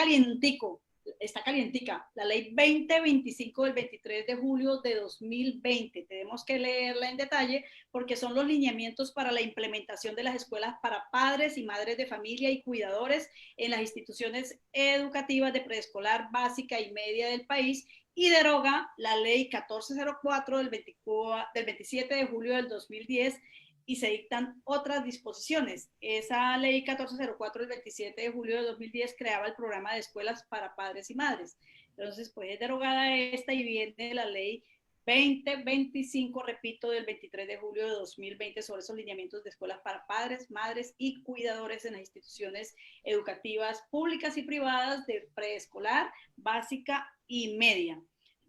calientica la ley 2025 del 23 de julio de 2020. Tenemos que leerla en detalle porque son los lineamientos para la implementación de las escuelas para padres y madres de familia y cuidadores en las instituciones educativas de preescolar, básica y media del país y deroga la ley 1404 del 27 de julio del 2010 y se dictan otras disposiciones. Esa ley 1404 del 27 de julio de 2010 creaba el programa de escuelas para padres y madres. Entonces, pues es derogada esta y viene la ley 2025, repito, del 23 de julio de 2020 sobre esos lineamientos de escuelas para padres, madres y cuidadores en las instituciones educativas públicas y privadas de preescolar, básica y media.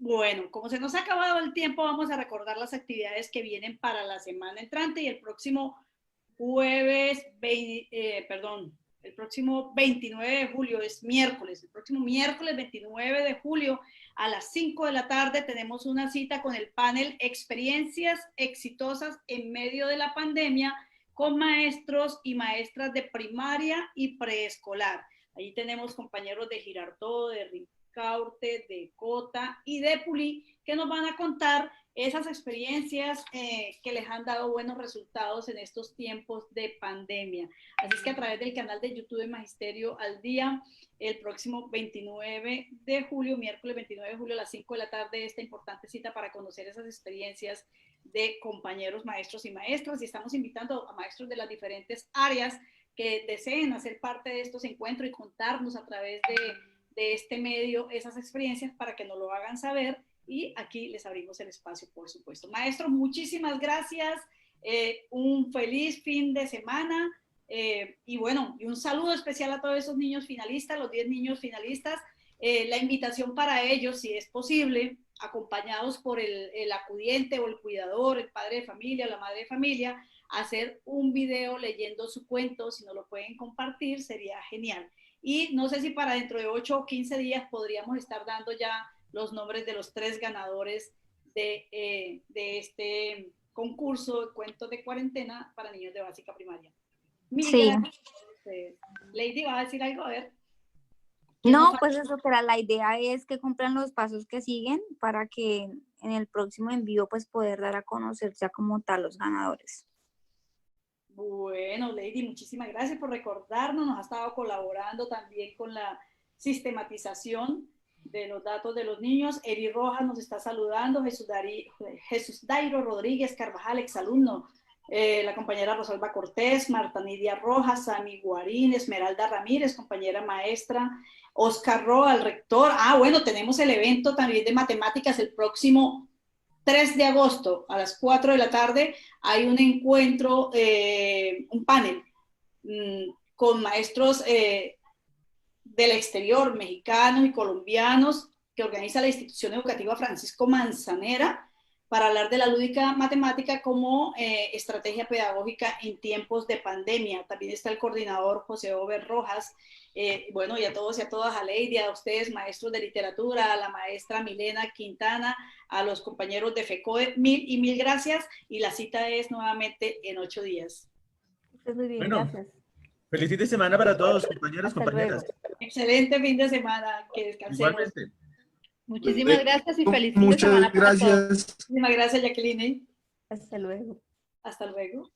Bueno, como se nos ha acabado el tiempo, vamos a recordar las actividades que vienen para la semana entrante y el próximo el próximo 29 de julio es miércoles. El próximo miércoles 29 de julio a las 5 de la tarde tenemos una cita con el panel Experiencias Exitosas en medio de la pandemia con maestros y maestras de primaria y preescolar. Ahí tenemos compañeros de Girardot, de Ricaurte, de Cota y de Pulí que nos van a contar esas experiencias que les han dado buenos resultados en estos tiempos de pandemia. Así es que a través del canal de YouTube de Magisterio al Día, el próximo 29 de julio, miércoles 29 de julio a las 5 de la tarde, esta importante cita para conocer esas experiencias de compañeros, maestros y maestras. Y estamos invitando a maestros de las diferentes áreas que deseen hacer parte de estos encuentros y contarnos a través de este medio esas experiencias para que nos lo hagan saber. Y aquí les abrimos el espacio, por supuesto. Maestros, muchísimas gracias. Un feliz fin de semana. Y bueno, y un saludo especial a todos esos niños finalistas, los 10 niños finalistas. La invitación para ellos, si es posible, acompañados por el acudiente o el cuidador, el padre de familia, la madre de familia, hacer un video leyendo su cuento. Si no lo pueden compartir, sería genial. Y no sé si para dentro de 8 o 15 días podríamos estar dando ya los nombres de los 3 ganadores de este concurso de cuentos de cuarentena para niños de básica primaria. Sí. Lady, ¿va a decir algo? A ver. No, pues eso, pero la idea es que cumplan los pasos que siguen para que en el próximo envío pues poder dar a conocer ya como tal los ganadores. Bueno, Lady, muchísimas gracias por recordarnos. Nos ha estado colaborando también con la sistematización de los datos de los niños. Eri Rojas nos está saludando, Jesús Dairo Rodríguez Carvajal, exalumno, la compañera Rosalba Cortés, Marta Nidia Rojas, Sami Guarín, Esmeralda Ramírez, compañera maestra, Oscar Roa, el rector. Bueno, tenemos el evento también de matemáticas el próximo 3 de agosto a las 4 de la tarde. Hay un encuentro, un panel con maestros del exterior, mexicanos y colombianos, que organiza la institución educativa Francisco Manzanera, para hablar de la lúdica matemática como estrategia pedagógica en tiempos de pandemia. También está el coordinador José Ober Rojas. Bueno, y a todos y a todas, a Lady, a ustedes, maestros de literatura, a la maestra Milena Quintana, a los compañeros de FECODE, mil gracias, y la cita es nuevamente en 8 días. Muy bien, bueno, gracias. Feliz fin de semana para todos, compañeros, compañeras. Luego. Excelente fin de semana, que descansemos. Igualmente. Muchísimas gracias y feliz fin de semana para todos. Muchas gracias. Muchísimas gracias, Jacqueline. Hasta luego. Hasta luego.